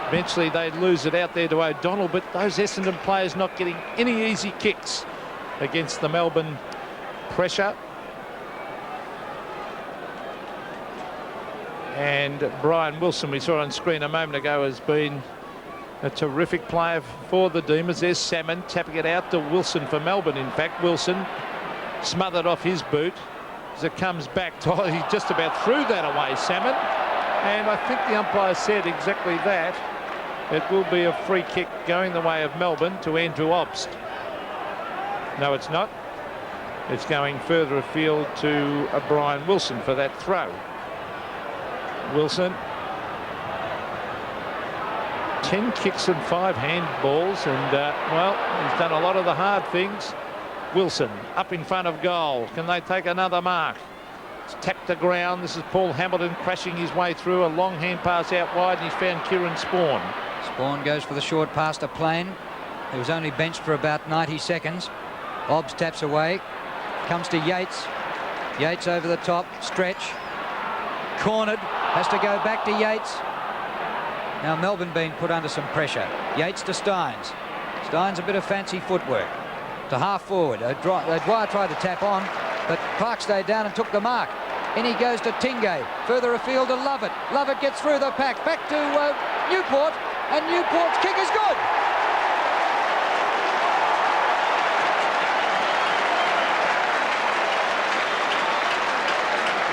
Eventually they lose it out there to O'Donnell, but those Essendon players not getting any easy kicks against the Melbourne pressure. And Brian Wilson, we saw on screen a moment ago, has been a terrific player for the Demons. There's Salmon tapping it out to Wilson for Melbourne. In fact, Wilson smothered off his boot. as it comes back. He just about threw that away, Salmon. And I think the umpire said exactly that. It will be a free kick going the way of Melbourne to Andrew Obst. No, it's not. It's going further afield to Brian Wilson for that throw. Wilson. 10 kicks and 5 handballs, and well, he's done a lot of the hard things. Wilson up in front of goal. Can they take another mark? It's tapped the ground. This is Paul Hamilton crashing his way through. A long hand pass out wide, and he's found Kieran Spawn. Spawn goes for the short pass to Plain. He was only benched for about 90 seconds. Hobbs taps away. Comes to Yates. Yates over the top. Stretch. Cornered. Has to go back to Yates. Now Melbourne being put under some pressure. Yates to Steins. Steins a bit of fancy footwork. To half forward. Dwyer tried to tap on, but Clark stayed down and took the mark. In he goes to Tingay. Further afield to Lovett. Lovett gets through the pack. Back to Newport. And Newport's kick is good.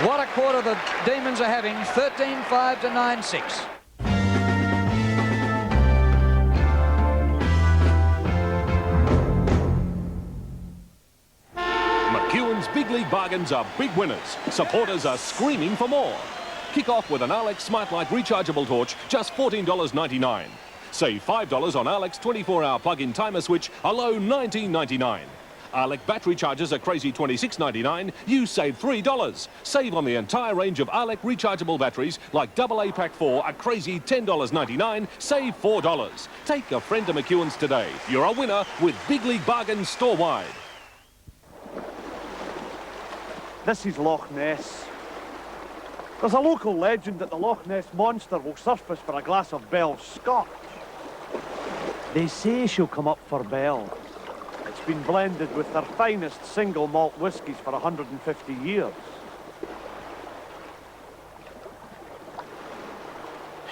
What a quarter the Demons are having. 13-5 to 9-6. McEwen's Big League Bargains are big winners. Supporters are screaming for more. Kick off with an Alex Smart Light rechargeable torch, just $14.99. Save $5 on Alex 24-hour plug-in timer switch, a low $19.99. Alec battery chargers are crazy $26.99. You save $3. Save on the entire range of Alec rechargeable batteries like AA Pack 4, a crazy $10.99. Save $4. Take a friend to McEwen's today. You're a winner with Big League Bargains store-wide. This is Loch Ness. There's a local legend that the Loch Ness Monster will surface for a glass of Bell's Scotch. They say she'll come up for Bell. It's been blended with their finest single malt whiskies for 150 years.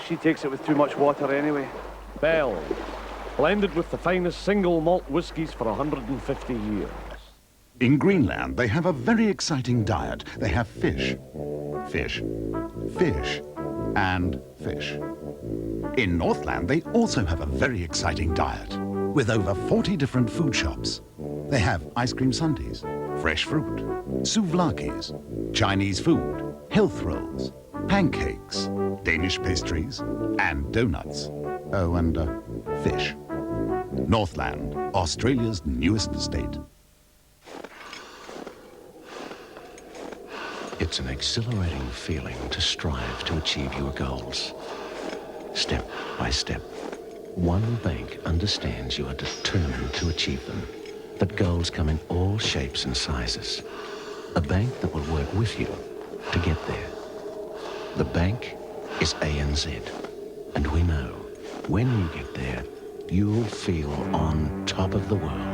She takes it with too much water anyway. Bell, blended with the finest single malt whiskies for 150 years. In Greenland, they have a very exciting diet. They have fish, fish, fish, and fish. In Northland, they also have a very exciting diet, with over 40 different food shops. They have ice cream sundaes, fresh fruit, souvlakis, Chinese food, health rolls, pancakes, Danish pastries, and donuts. Oh, and fish. Northland, Australia's newest estate. It's an exhilarating feeling to strive to achieve your goals. Step by step. One bank understands you are determined to achieve them. But goals come in all shapes and sizes. A bank that will work with you to get there. The bank is ANZ. And we know when you get there, you'll feel on top of the world.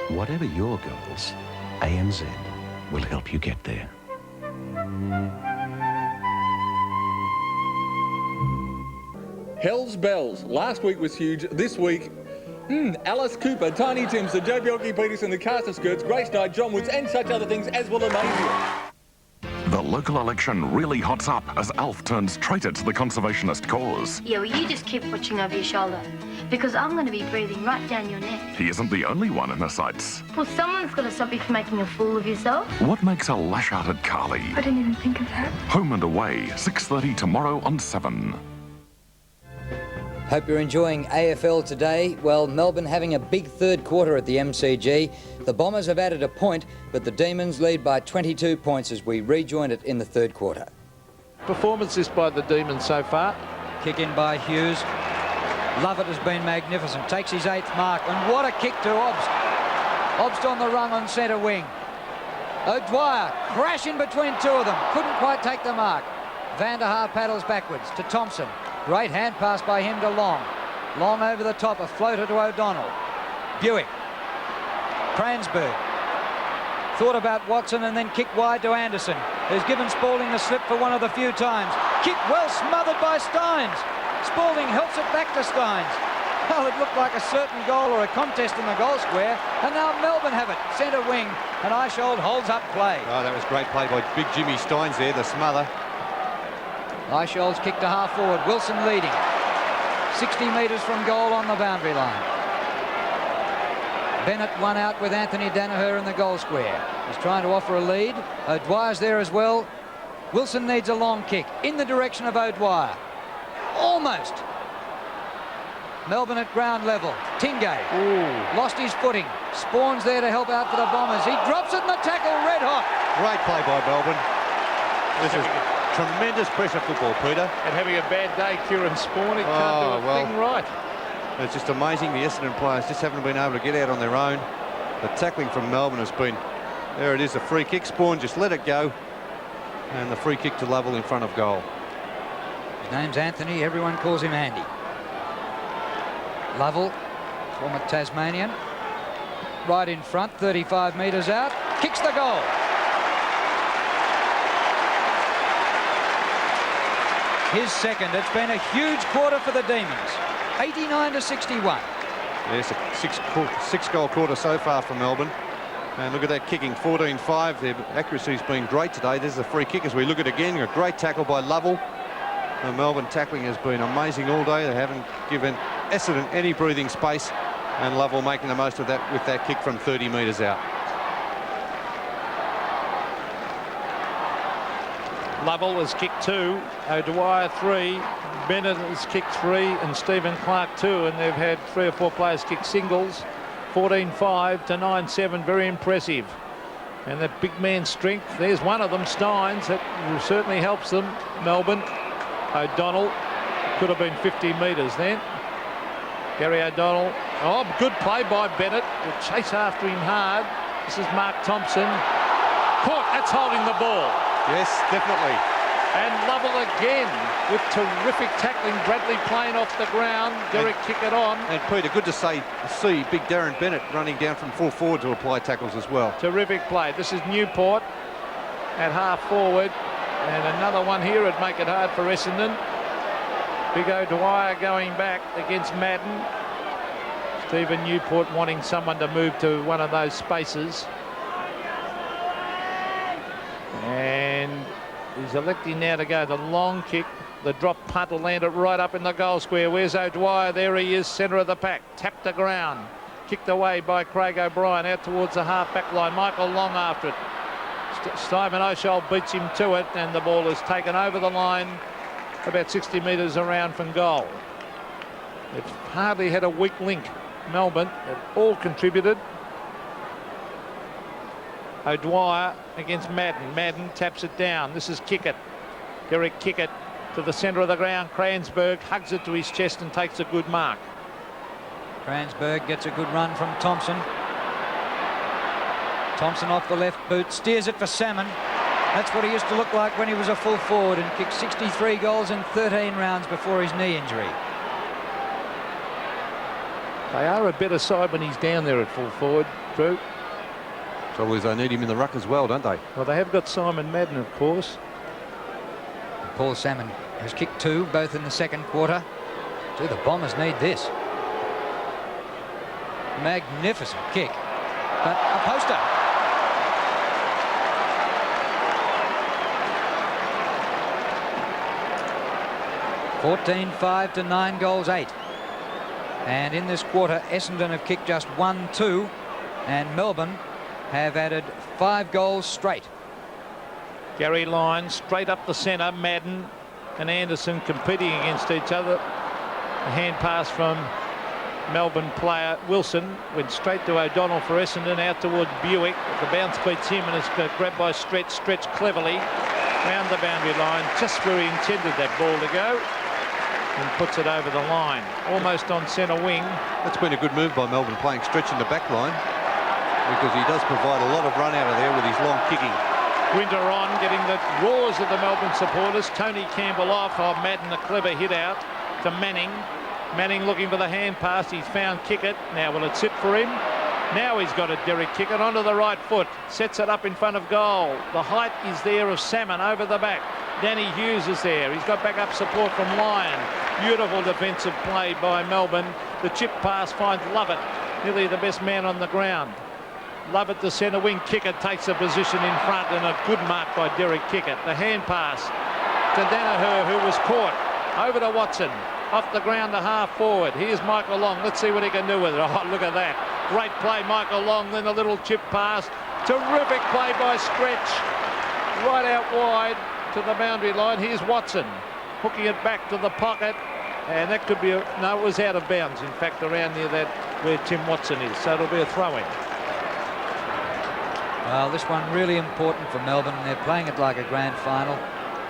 Whatever your goals, ANZ will help you get there. Hell's bells. Last week was huge. This week, Alice Cooper, Tiny Tim, Sir Joe Bjelke-Peterson, the cast of Skirts, Grace Knight, John Woods, and such other things as will amaze you. The local election really hots up as Alf turns traitor to the conservationist cause. Yeah, well, you just keep watching over your shoulder, because I'm going to be breathing right down your neck. He isn't the only one in her sights. Well, someone's got to stop you from making a fool of yourself. What makes a lash-hearted Carly? I didn't even think of that. Home and Away, 6:30 tomorrow on 7. Hope you're enjoying AFL today. Well, Melbourne having a big third quarter at the MCG. The Bombers have added a point, but the Demons lead by 22 points as we rejoin it in the third quarter. Performances by the Demons so far. Kick in by Hughes. Lovett has been magnificent. Takes his 8th mark, and what a kick to Obst. Obst on the rung on centre wing. O'Dwyer, crash in between two of them. Couldn't quite take the mark. Van der Haar paddles backwards to Thompson. Great hand pass by him to Long. Long over the top, a floater to O'Donnell. Buick. Cransberg. Thought about Watson and then kicked wide to Anderson, who's given Spalding the slip for one of the few times. Kick well smothered by Steins. Spalding helps it back to Steins. Well, it looked like a certain goal or a contest in the goal square, and now Melbourne have it. Centre wing, and Eichhold holds up play. Oh, that was great play by big Jimmy Steins there, the smother. Eichhold's kick to half forward. Wilson leading. 60 metres from goal on the boundary line. Bennett one out with Anthony Danaher in the goal square. He's trying to offer a lead. O'Dwyer's there as well. Wilson needs a long kick in the direction of O'Dwyer. Almost. Melbourne at ground level. Tingay lost his footing. Spawn's there to help out for the Bombers. He drops it in the tackle, red hot. Great play by Melbourne. This is tremendous pressure football, Peter. And having a bad day, Kieran Spawn, he can't do a thing right. It's just amazing the Essendon players just haven't been able to get out on their own. The tackling from Melbourne has been, there it is, a free kick. Spawn just let it go. And the free kick to Lovell in front of goal. His name's Anthony, everyone calls him Andy. Lovell, former Tasmanian, right in front, 35 metres out, kicks the goal. His second. It's been a huge quarter for the Demons. 89-61. Yes, a six-goal quarter so far for Melbourne. And look at that kicking, 14-5. Their accuracy's been great today. There's a free kick as we look at it again. A great tackle by Lovell. The Melbourne tackling has been amazing all day. They haven't given Essendon any breathing space, and Lovell making the most of that with that kick from 30 metres out. Lovell has kicked 2, O'Dwyer 3, Bennett has kicked 3, and Stephen Clark 2, and they've had 3 or 4 players kick singles. 14-5 to 9-7, very impressive. And that big man's strength, there's one of them, Steins, that certainly helps them. Melbourne, O'Donnell, could have been 50 metres then. Gary O'Donnell, oh, good play by Bennett, will chase after him hard. This is Mark Thompson. Caught, that's holding the ball. Yes, definitely. And Lovell again with terrific tackling. Bradley playing off the ground. Derek kick it on. And Peter, good to see big Darren Bennett running down from full forward to apply tackles as well. Terrific play. This is Newport at half forward. And another one here would make it hard for Essendon. Big O'Dwyer going back against Madden. Stephen Newport wanting someone to move to one of those spaces. And he's electing now to go the long kick. The drop punt will land it right up in the goal square. Where's O'Dwyer? There he is, centre of the pack. Tapped the ground. Kicked away by Craig O'Brien out towards the half-back line. Michael Long after it. Simon O'Sholl beats him to it, and the ball is taken over the line about 60 metres around from goal. It's hardly had a weak link. Melbourne have all contributed. O'Dwyer against Madden. Madden taps it down. This is Kickett. Derek Kickett to the centre of the ground. Cransberg hugs it to his chest and takes a good mark. Cransberg gets a good run from Thompson. Thompson off the left boot, steers it for Salmon. That's what he used to look like when he was a full forward and kicked 63 goals in 13 rounds before his knee injury. They are a better side when he's down there at full forward, Drew. Trouble is they need him in the ruck as well, don't they? Well, they have got Simon Madden, of course. Paul Salmon has kicked 2, both in the second quarter. Do the Bombers need this? Magnificent kick. But a poster. (14-5 to 9 goals 8). And in this quarter, Essendon have kicked just 1-2, and Melbourne have added 5 goals straight. Gary Lyons straight up the centre. Madden and Anderson competing against each other. A hand pass from Melbourne player Wilson went straight to O'Donnell for Essendon, out towards Buick. The bounce beats him and is grabbed by Stretch. Stretch cleverly round the boundary line, just where he intended that ball to go, and puts it over the line, almost on centre wing. That's been a good move by Melbourne, playing Stretch in the back line, because he does provide a lot of run out of there with his long kicking. Winter on, getting the roars of the Melbourne supporters. Tony Campbell off. Oh, Madden, a clever hit out to Manning. Manning looking for the hand pass. He's found Kickett. Now will it sit for him? Now he's got a Derek Kickett onto the right foot. Sets it up in front of goal. The height is there of Salmon over the back. Danny Hughes is there. He's got backup support from Lyon. Beautiful defensive play by Melbourne. The chip pass finds Lovett, nearly the best man on the ground. Lovett, the centre wing. Kickett takes a position in front, and a good mark by Derek Kickett. The hand pass to Danaher, who was caught. Over to Watson. Off the ground to half forward. Here's Michael Long. Let's see what he can do with it. Oh, look at that. Great play, Michael Long. Then a little chip pass. Terrific play by Stretch. Right out wide to the boundary line. Here's Watson hooking it back to the pocket. And that could be a... No, it was out of bounds, in fact, around near that where Tim Watson is. So it'll be a throw-in. Well, this one really important for Melbourne. They're playing it like a grand final.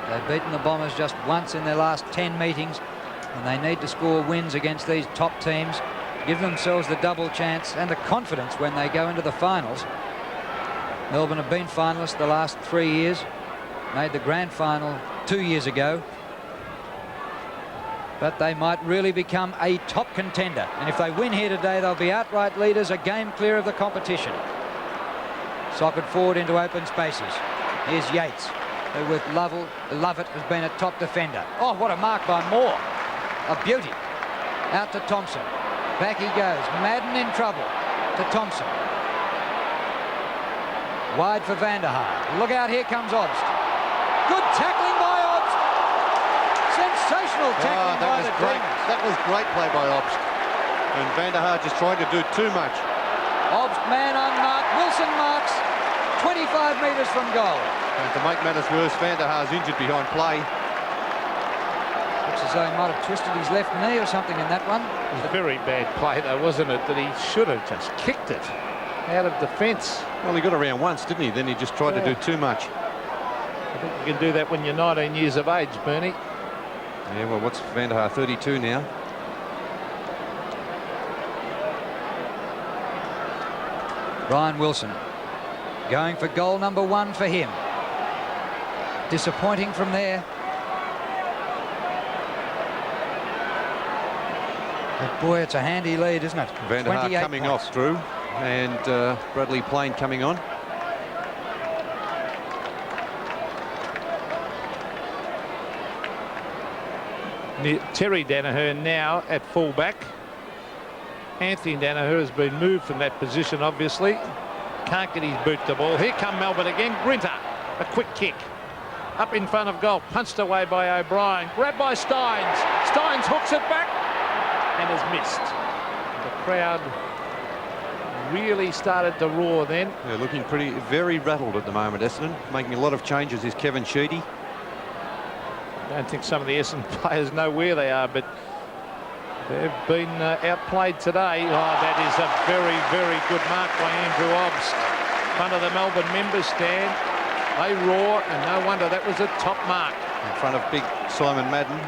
They've beaten the Bombers just once in their last 10 meetings. And they need to score wins against these top teams, give themselves the double chance and the confidence when they go into the finals. Melbourne have been finalists the last 3 years, made the grand final 2 years ago. But they might really become a top contender. And if they win here today, they'll be outright leaders, a game clear of the competition. Socket forward into open spaces. Here's Yates, who with Lovett has been a top defender. Oh, what a mark by Moore. A beauty. Out to Thompson. Back he goes. Madden in trouble. To Thompson. Wide for Vanderhaar. Look out, here comes Obst. Good tackling by Obst. Sensational tackling by the Demons. That was great play by Obst. And Vanderhaar just tried to do too much. Obst man unmarked. Wilson marks 25 metres from goal. And to make matters worse, Vanderhaar's injured behind play. Looks as though he might have twisted his left knee or something in that one. It was a very bad play, though, wasn't it? That he should have just kicked it out of defence. Well, he got around once, didn't he? Then he just tried to do too much. I think you can do that when you're 19 years of age, Bernie. Yeah, well, what's Vanderhaar, 32 now? Ryan Wilson going for goal number 1 for him. Disappointing from there. But boy, it's a handy lead, isn't it? Vanderhaar coming points off, Drew, and Bradley Plain coming on. Terry Danaher now at fullback. Anthony Danaher has been moved from that position, obviously. Can't get his boot to ball. Here come Melbourne again. Grinter, a quick kick. Up in front of goal, punched away by O'Brien. Grabbed by Steins. Steins hooks it back and has missed. The crowd really started to roar then. They're looking very rattled at the moment, Essendon. Making a lot of changes is Kevin Sheedy. I don't think some of the Essendon players know where they are, but they've been outplayed today. Oh, that is a very, very good mark by Andrew Obst. In front of the Melbourne members stand. They roar, and no wonder that was a top mark. In front of big Simon Madden,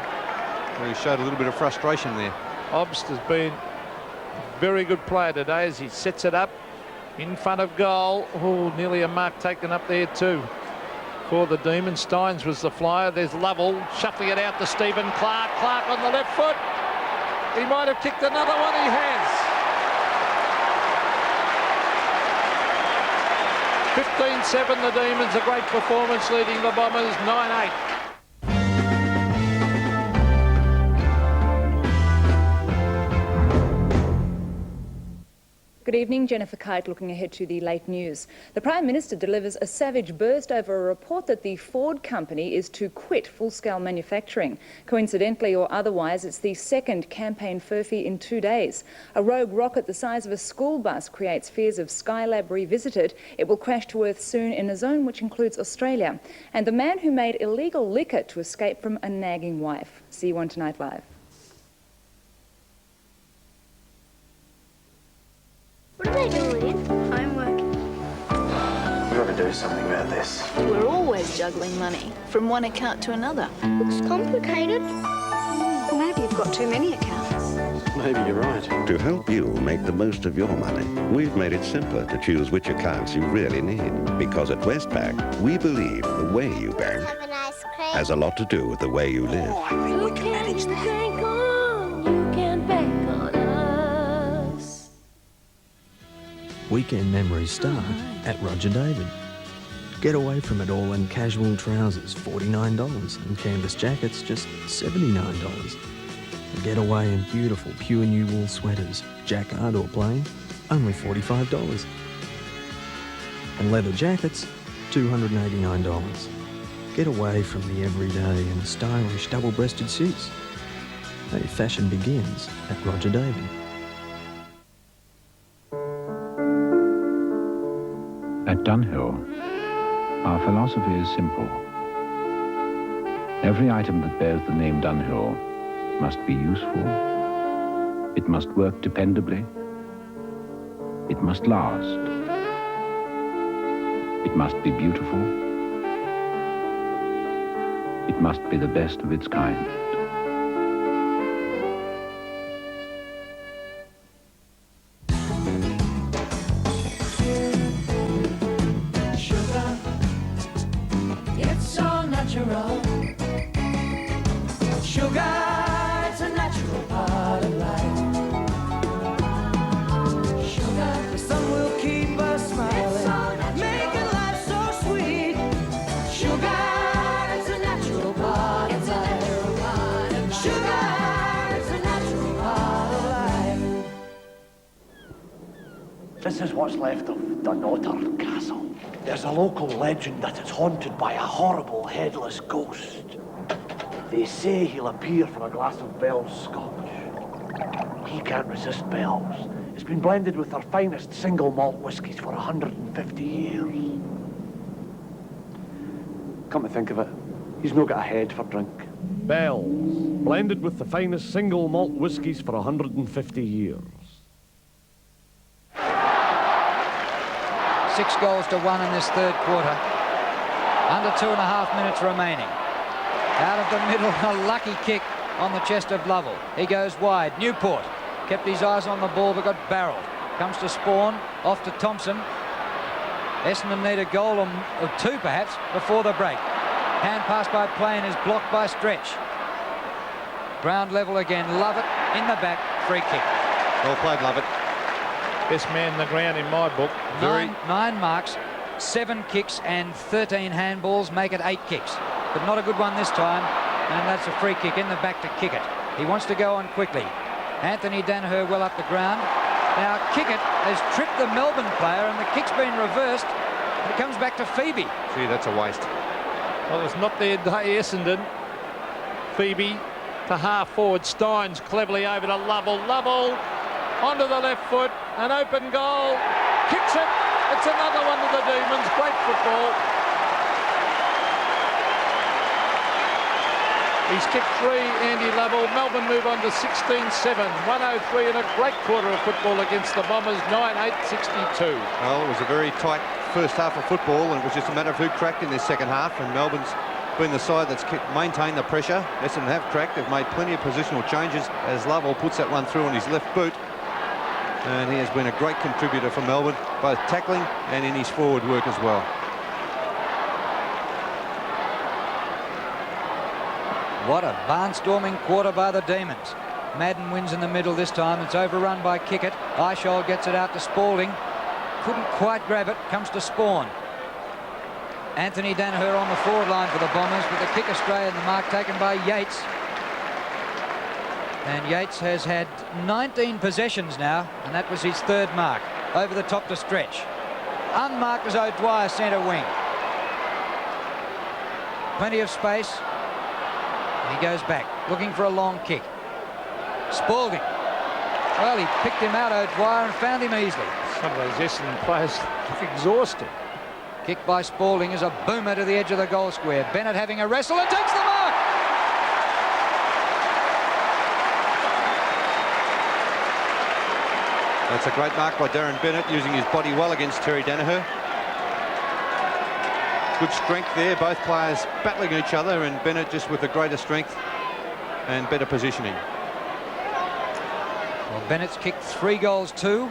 who showed a little bit of frustration there. Obst has been a very good player today as he sets it up in front of goal. Oh, nearly a mark taken up there too for the Demons. Steins was the flyer. There's Lovell shuffling it out to Stephen Clark. Clark on the left foot. He might have kicked another one. He has. 15-7 the Demons. A great performance leading the Bombers 9-8. Good evening, Jennifer Kite looking ahead to the late news. The Prime Minister delivers a savage burst over a report that the Ford company is to quit full-scale manufacturing. Coincidentally or otherwise, it's the second campaign furphy in 2 days. A rogue rocket the size of a school bus creates fears of Skylab revisited. It will crash to Earth soon in a zone which includes Australia. And the man who made illegal liquor to escape from a nagging wife. See you on Tonight Live. What are they doing? Homework. We've got to do something about this. We're always juggling money from one account to another. Looks complicated. Maybe you've got too many accounts. Maybe you're right. To help you make the most of your money, we've made it simpler to choose which accounts you really need. Because at Westpac, we believe the way you bank has a lot to do with the way you live. I think we can manage that. You can bank on. You can bank. weekend memories start at Roger David. Get away from it all in casual trousers, $49, and canvas jackets, just $79. Get away in beautiful pure new wool sweaters, jacquard or plain, only $45. And leather jackets, $289. Get away from the everyday in stylish double-breasted suits. Hey, fashion begins at Roger David. At Dunhill, our philosophy is simple. Every item that bears the name Dunhill must be useful, it must work dependably, it must last, it must be beautiful, it must be the best of its kind. This is what's left of Dunnottar Castle. There's a local legend that it's haunted by a horrible headless ghost. They say he'll appear from a glass of Bell's Scotch. He can't resist Bell's. It's been blended with their finest single malt whiskies for 150 years. Come to think of it, he's not got a head for drink. Bell's, blended with the finest single malt whiskies for 150 years. 6 goals to 1 in this third quarter. Under 2.5 minutes remaining. Out of the middle, a lucky kick on the chest of Lovell. He goes wide. Newport kept his eyes on the ball but got barreled. Comes to Spawn, off to Thompson. Essendon need a goal or two perhaps before the break. Hand pass by Plain is blocked by Stretch. Ground level again. Lovett in the back. Free kick. Well played, Lovett. Best man in the ground in my book. Nine marks, 7 kicks and 13 handballs make it 8 kicks. But not a good one this time, and that's a free kick in the back to Kickett. He wants to go on quickly. Anthony Danaher well up the ground. Now Kickett has tripped the Melbourne player and the kick's been reversed. It comes back to Phoebe. Gee, that's a waste. Well, it's not their day, Essendon. Phoebe to half forward. Steins cleverly over to Lovell. Lovell onto the left foot. An open goal. Kicks it. It's another one to the Demons. Great football. He's kicked 3, Andy Lovell. Melbourne move on to 16-7. 103 and a great quarter of football against the Bombers. 9-8-62. Well, it was a very tight first half of football, and it was just a matter of who cracked in this second half, and Melbourne's been the side that's maintained the pressure. Essendon have cracked. They've made plenty of positional changes as Lovell puts that one through on his left boot. And he has been a great contributor for Melbourne, both tackling and in his forward work as well. What a barnstorming quarter by the Demons. Madden wins in the middle this time. It's overrun by Kickett. Eichel gets it out to Spalding. Couldn't quite grab it. Comes to Spawn. Anthony Danaher on the forward line for the Bombers with the kick astray and the mark taken by Yates. And Yates has had 19 possessions now, and that was his 3rd mark. Over the top to Stretch. Unmarked as O'Dwyer centre wing. Plenty of space. He goes back, looking for a long kick. Spalding. Well, he picked him out, O'Dwyer, and found him easily. Some of those Essendon players look exhausted. Kick by Spalding is a boomer to the edge of the goal square. Bennett having a wrestle and takes the mark! That's a great mark by Darren Bennett, using his body well against Terry Danaher. Good strength there, both players battling each other, and Bennett just with the greater strength and better positioning. Well, Bennett's kicked 3 goals too.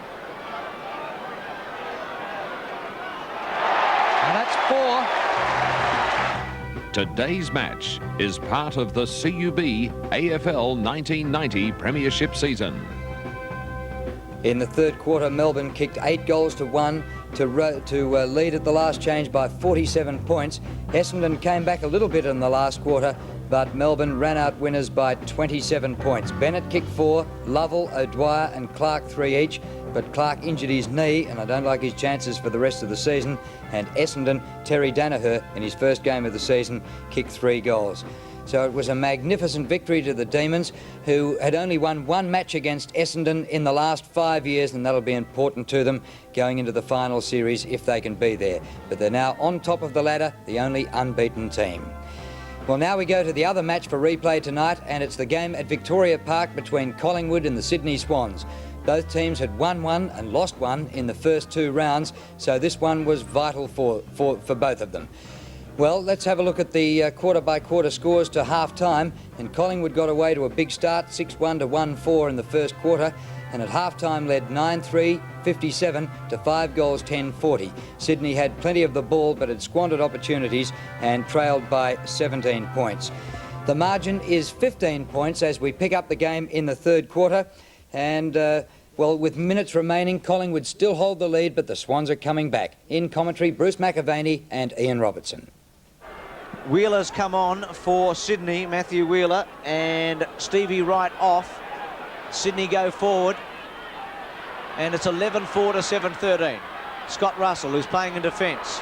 And that's 4. Today's match is part of the CUB AFL 1990 Premiership season. In the third quarter, Melbourne kicked 8 goals to 1 to lead at the last change by 47 points. Essendon came back a little bit in the last quarter, but Melbourne ran out winners by 27 points. Bennett kicked 4, Lovell, O'Dwyer and Clark 3 each, but Clark injured his knee, and I don't like his chances for the rest of the season. And Essendon, Terry Danaher, in his first game of the season, kicked 3 goals. So it was a magnificent victory to the Demons, who had only won 1 match against Essendon in the last 5 years, and that'll be important to them going into the final series if they can be there. But they're now on top of the ladder, the only unbeaten team. Well, now we go to the other match for replay tonight, and it's the game at Victoria Park between Collingwood and the Sydney Swans. Both teams had won 1 and lost 1 in the first 2 rounds, so this one was vital for both of them. Well, let's have a look at the quarter-by-quarter scores to half-time. And Collingwood got away to a big start, 6-1 to 1-4 in the first quarter, and at half-time led 9-3, 57 to 5 goals, 10-40. Sydney had plenty of the ball, but had squandered opportunities and trailed by 17 points. The margin is 15 points as we pick up the game in the third quarter, and well, with minutes remaining, Collingwood still hold the lead, but the Swans are coming back. In commentary, Bruce McAvaney and Ian Robertson. Wheeler's come on for Sydney, Matthew Wheeler, and Stevie Wright off. Sydney go forward, and it's 11-4 to 7-13. Scott Russell, who's playing in defence.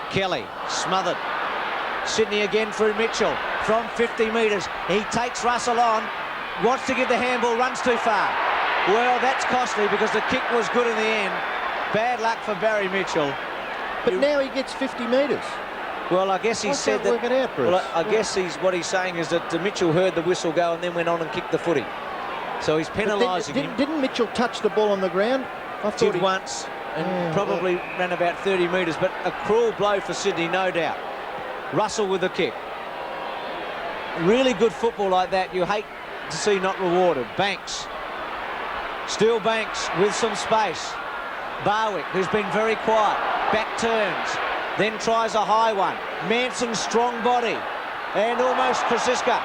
Kelly, smothered. Sydney again through Mitchell from 50 metres. He takes Russell on, wants to give the handball, runs too far. Well, that's costly because the kick was good in the end. Bad luck for Barry Mitchell. But now he gets 50 metres. Well, I guess he said that. Work it out, Bruce? Well, I guess what he's saying is that Mitchell heard the whistle go and then went on and kicked the footy. So he's penalising him. Didn't Mitchell touch the ball on the ground? I thought did once and probably ran about 30 metres, but a cruel blow for Sydney, no doubt. Russell with the kick. Really good football like that you hate to see not rewarded. Banks. Still Banks with some space. Barwick, who's been very quiet. Back turns. Then tries a high one. Manson's strong body. And almost Krasiska.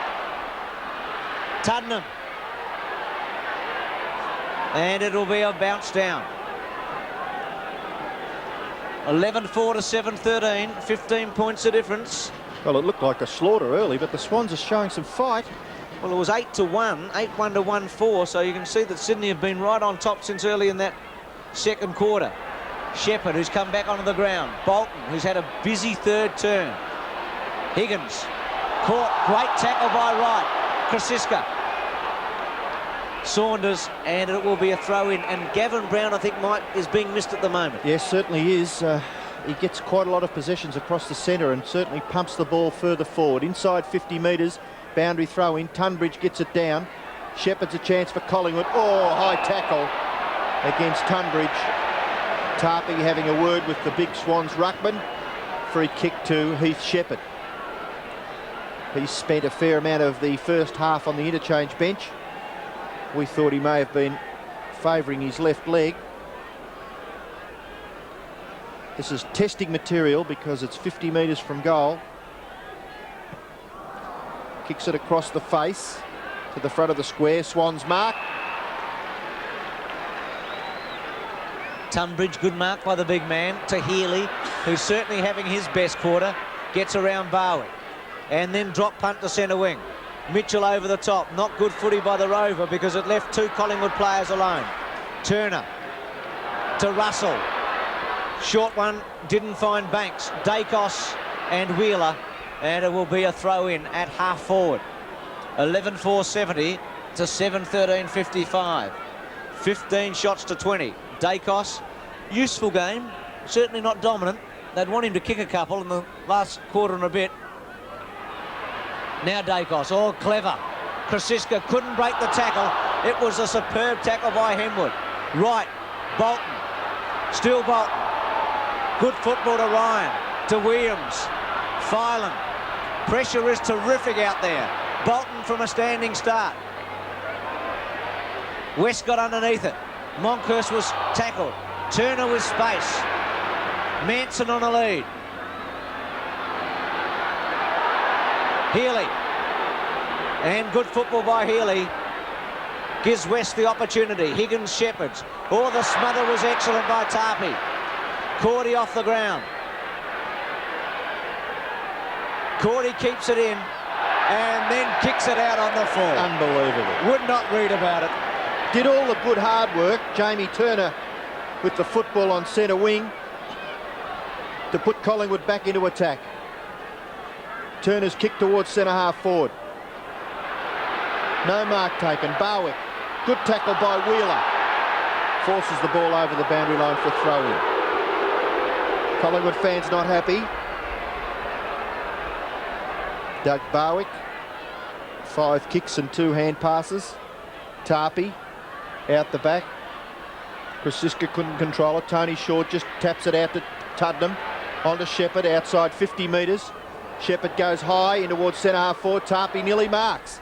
Tuddenham. And it'll be a bounce down. 11-4 to 7-13. 15 points the difference. Well, it looked like a slaughter early, but the Swans are showing some fight. Well, it was 8-1 to 1-4, so you can see that Sydney have been right on top since early in that second quarter. Shepherd, who's come back onto the ground. Bolton, who's had a busy third turn. Higgins, caught, great tackle by Wright. Krasiska. Saunders, and it will be a throw-in. And Gavin Brown, I think, is being missed at the moment. Yes, certainly is. He gets quite a lot of possessions across the centre and certainly pumps the ball further forward. Inside 50 metres, boundary throw-in. Tunbridge gets it down. Shepherd's a chance for Collingwood. Oh, high tackle against Tunbridge. Tarpey having a word with the big Swans ruckman. Free kick to Heath Shepherd. He's spent a fair amount of the first half on the interchange bench. We thought he may have been favouring his left leg. This is testing material because it's 50 metres from goal. Kicks it across the face to the front of the square. Swans mark. Tunbridge, good mark by the big man. To Healy, who's certainly having his best quarter. Gets around Barwick. And then drop punt to centre wing. Mitchell over the top. Not good footy by the Rover because it left 2 Collingwood players alone. Turner to Russell. Short one, didn't find Banks. Dacos and Wheeler. And it will be a throw-in at half forward. 11-4-70 to 7-13-55. 15 shots to 20. Dacos, useful game, certainly not dominant. They'd want him to kick a couple in the last quarter and a bit. Now Dacos, oh, clever. Krasiska couldn't break the tackle. It was a superb tackle by Hemwood. Right, Bolton, still Bolton. Good football to Ryan, to Williams, Phelan. Pressure is terrific out there. Bolton from a standing start. West got underneath it. Monkhurst was tackled. Turner with space. Manson on a lead. Healy. And good football by Healy. Gives West the opportunity. Higgins Shepherds. Oh, the smother was excellent by Tarpey. Cordy off the ground. Cordy keeps it in and then kicks it out on the full. Unbelievable. Would not read about it. Did all the good hard work. Jamie Turner with the football on centre wing to put Collingwood back into attack. Turner's kick towards centre half forward. No mark taken. Barwick. Good tackle by Wheeler. Forces the ball over the boundary line for throw-in. Collingwood fans not happy. Doug Barwick. 5 kicks and 2 hand passes. Tarpey out the back. Krasiska couldn't control it. Tony Short just taps it out to Tuddenham. Onto Shepherd outside 50 metres. Shepherd goes high in towards centre half forward. Tarpey nearly marks.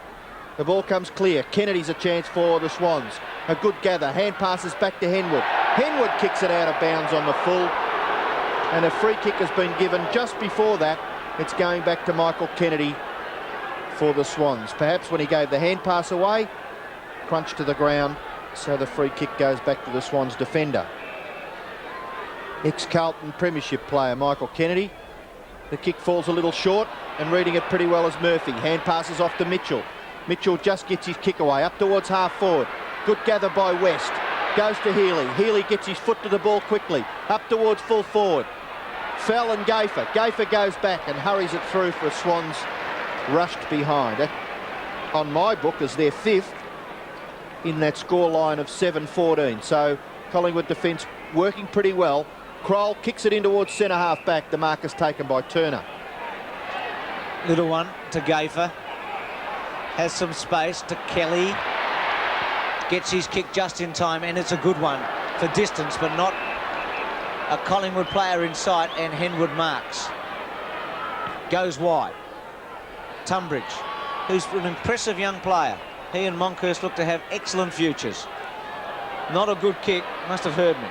The ball comes clear. Kennedy's a chance for the Swans. A good gather. Hand passes back to Henwood. Henwood kicks it out of bounds on the full. And a free kick has been given just before that. It's going back to Michael Kennedy for the Swans. Perhaps when he gave the hand pass away, crunched to the ground, so the free kick goes back to the Swans defender. Ex-Carlton Premiership player Michael Kennedy. The kick falls a little short, and reading it pretty well is Murphy. Hand passes off to Mitchell. Mitchell just gets his kick away, up towards half forward. Good gather by West. Goes to Healy. Healy gets his foot to the ball quickly, up towards full forward. Fell and Gaffer. Gaffer goes back and hurries it through for Swans rushed behind. That, on my book, is their 5th in that score line of 7-14. So Collingwood defence working pretty well. Kroll kicks it in towards centre half back. The mark is taken by Turner. Little one to Gaffer. Has some space to Kelly. Gets his kick just in time, and it's a good one for distance, but not a Collingwood player in sight, and Henwood marks. Goes wide. Tunbridge, who's an impressive young player. He and Monkhurst look to have excellent futures. Not a good kick, must have heard me.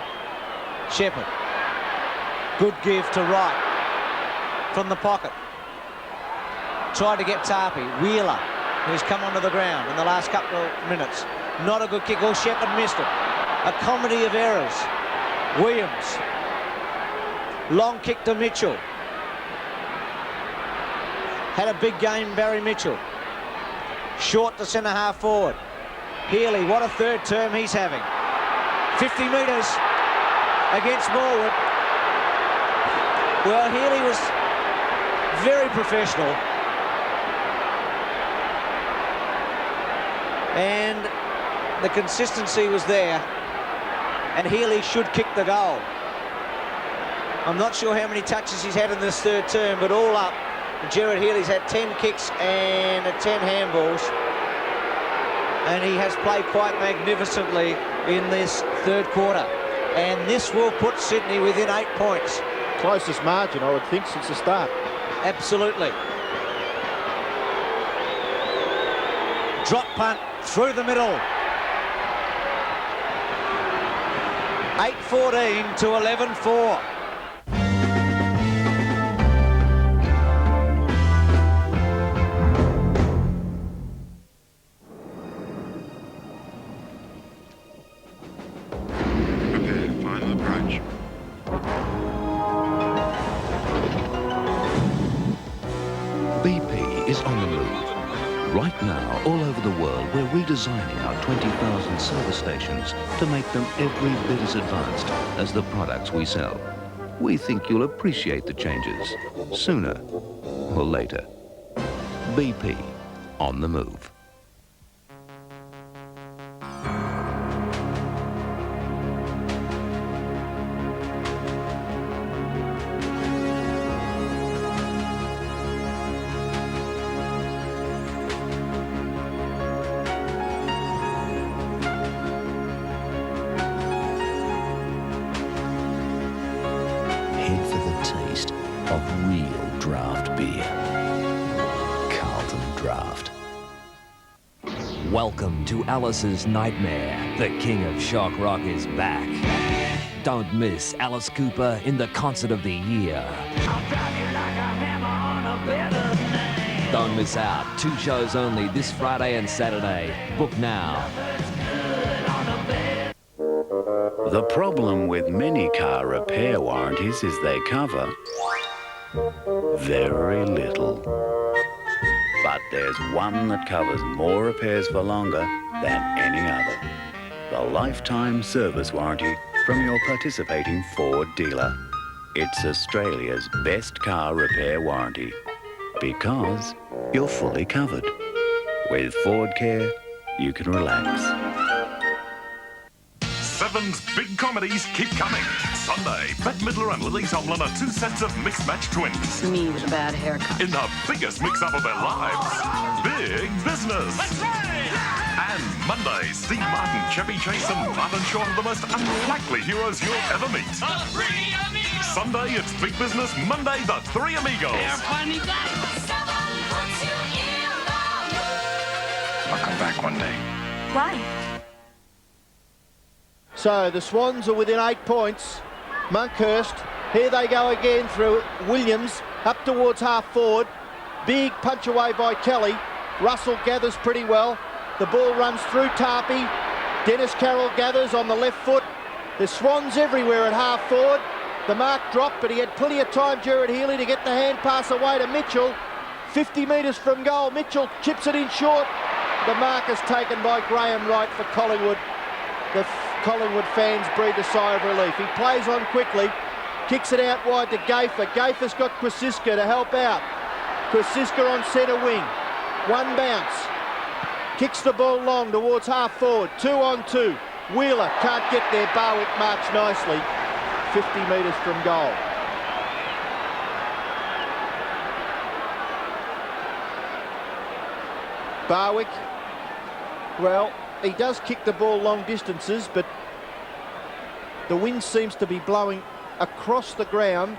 Shepherd. Good give to Wright from the pocket. Tried to get Tarpey. Wheeler, who's come onto the ground in the last couple of minutes. Not a good kick. Oh, Shepherd missed it. A comedy of errors. Williams. Long kick to Mitchell. Had a big game, Barry Mitchell. Short to centre half forward. Healy, what a third term he's having. 50 metres against Morwood. Well, Healy was very professional. And the consistency was there. And Healy should kick the goal. I'm not sure how many touches he's had in this third term, but all up, Gerard Healy's had 10 kicks and 10 handballs. And he has played quite magnificently in this third quarter. And this will put Sydney within 8 points. Closest margin, I would think, since the start. Absolutely. Drop punt through the middle. 8-14 to 11-4. Final approach. BP is on the move. Right now, all over the world, we're redesigning our 20,000 service stations to make them every bit as advanced as the products we sell. We think you'll appreciate the changes sooner or later. BP, on the move. Welcome to Alice's Nightmare. The King of Shock Rock is back. Don't miss Alice Cooper in the Concert of the Year. Don't miss out. 2 shows only this Friday and Saturday. Book now. The problem with many car repair warranties is they cover very little. But there's one that covers more repairs for longer than any other. The lifetime service warranty from your participating Ford dealer. It's Australia's best car repair warranty because you're fully covered. With Ford Care, you can relax. Seven's big comedies keep coming. Sunday, Bette Midler and Lily Tomlin are 2 sets of mixed match twins. It's me with a bad haircut. In the biggest mix-up of their lives, Big Business. That's right! And Monday, Steve Martin, Chevy Chase and Martin Short are the most unlikely heroes you'll ever meet. The Three Amigos! Sunday, it's Big Business. Monday, the Three Amigos. They're funny guys. I'll come back one day. Why? So the Swans are within 8 points. Monkhurst, here they go again through Williams, up towards half forward. Big punch away by Kelly. Russell gathers pretty well. The ball runs through Tarpey. Dennis Carroll gathers on the left foot. There's Swans everywhere at half forward. The mark dropped, but he had plenty of time, Jared Healy, to get the hand pass away to Mitchell. 50 metres from goal. Mitchell chips it in short. The mark is taken by Graham Wright for Collingwood. The Collingwood fans breathe a sigh of relief. He plays on quickly, kicks it out wide to Gafer. Gafer's got Kwasiska to help out. Kwasiska on centre wing. One bounce. Kicks the ball long towards half forward. 2 on 2. Wheeler can't get there. Barwick marks nicely. 50 metres from goal. Barwick, well, he does kick the ball long distances, but the wind seems to be blowing across the ground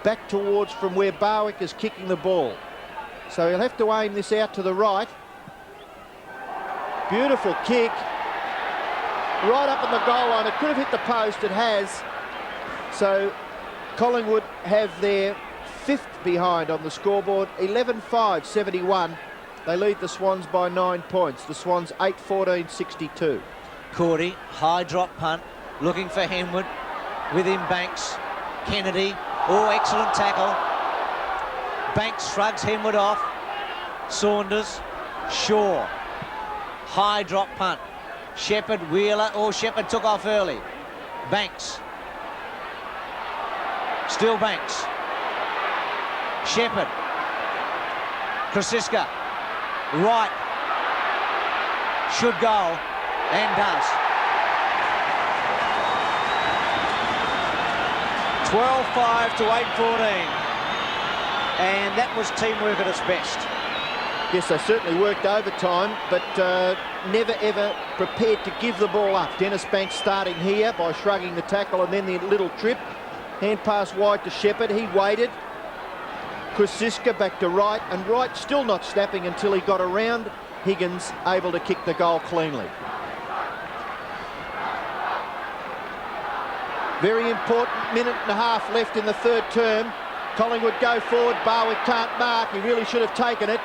back towards from where Barwick is kicking the ball. So he'll have to aim this out to the right. Beautiful kick. Right up on the goal line. It could have hit the post. It has. So Collingwood have their 5th behind on the scoreboard. 11-5, 71. They lead the Swans by 9 points. The Swans 8-14, 62. Cordy, high drop punt, looking for Henwood. With him Banks, Kennedy. Oh, excellent tackle. Banks shrugs Henwood off. Saunders, Shaw. High drop punt. Shepherd, Wheeler. Oh, Shepherd took off early. Banks. Still Banks. Shepherd. Krasiska. Right. Should go. And does. 12-5 to 8-14. And that was teamwork at its best. Yes, they certainly worked overtime, but never ever prepared to give the ball up. Dennis Banks starting here by shrugging the tackle and then the little trip. Hand pass wide to Shepherd. He waited. Kwasiska back to Wright, and Wright still not snapping until he got around Higgins, able to kick the goal cleanly. Very important minute and a half left in the third term. Collingwood go forward. Barwick can't mark. He really should have taken it.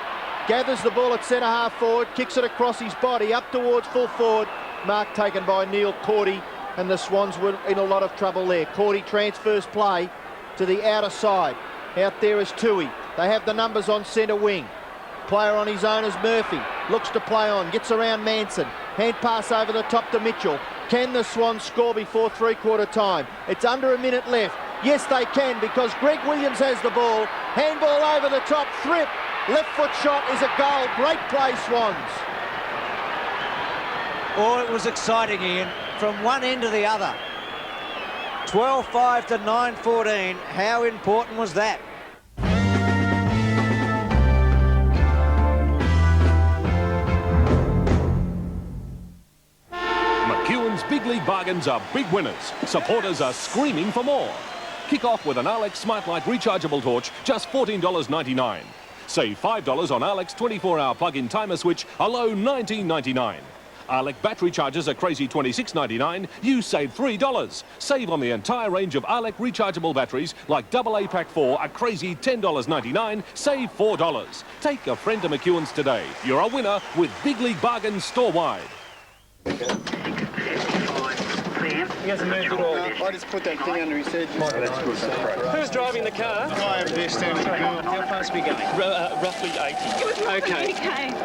Gathers the ball at centre half forward, kicks it across his body up towards full forward. Mark taken by Neil Cordy, and the Swans were in a lot of trouble there. Cordy transfers play to the outer side. Out there is Tui. They have the numbers on centre wing. Player on his own is Murphy. Looks to play on, gets around Manson. Hand pass over the top to Mitchell. Can the Swans score before three-quarter time? It's under a minute left. Yes, they can, because Greg Williams has the ball. Handball over the top, Thrip. Left foot shot is a goal. Great play, Swans. Oh, it was exciting, Ian, from one end to the other. 12-5 to 9-14. How important was that? McEwen's Big League Bargains are big winners. Supporters are screaming for more. Kick off with an Alex Smartlight rechargeable torch, just $14.99. Save $5 on Alex 24-hour plug-in timer switch, a low $19.99. Alec battery chargers are crazy $26.99. You save $3. Save on the entire range of Alec rechargeable batteries like AA Pack 4, a crazy $10.99. Save $4. Take a friend to McEwen's today. You're a winner with Big League Bargains store-wide. him? He hasn't moved at all. I just put that thing under his head. Who's driving the car? The guy over there standing still. How fast are we going? Roughly 80. Okay.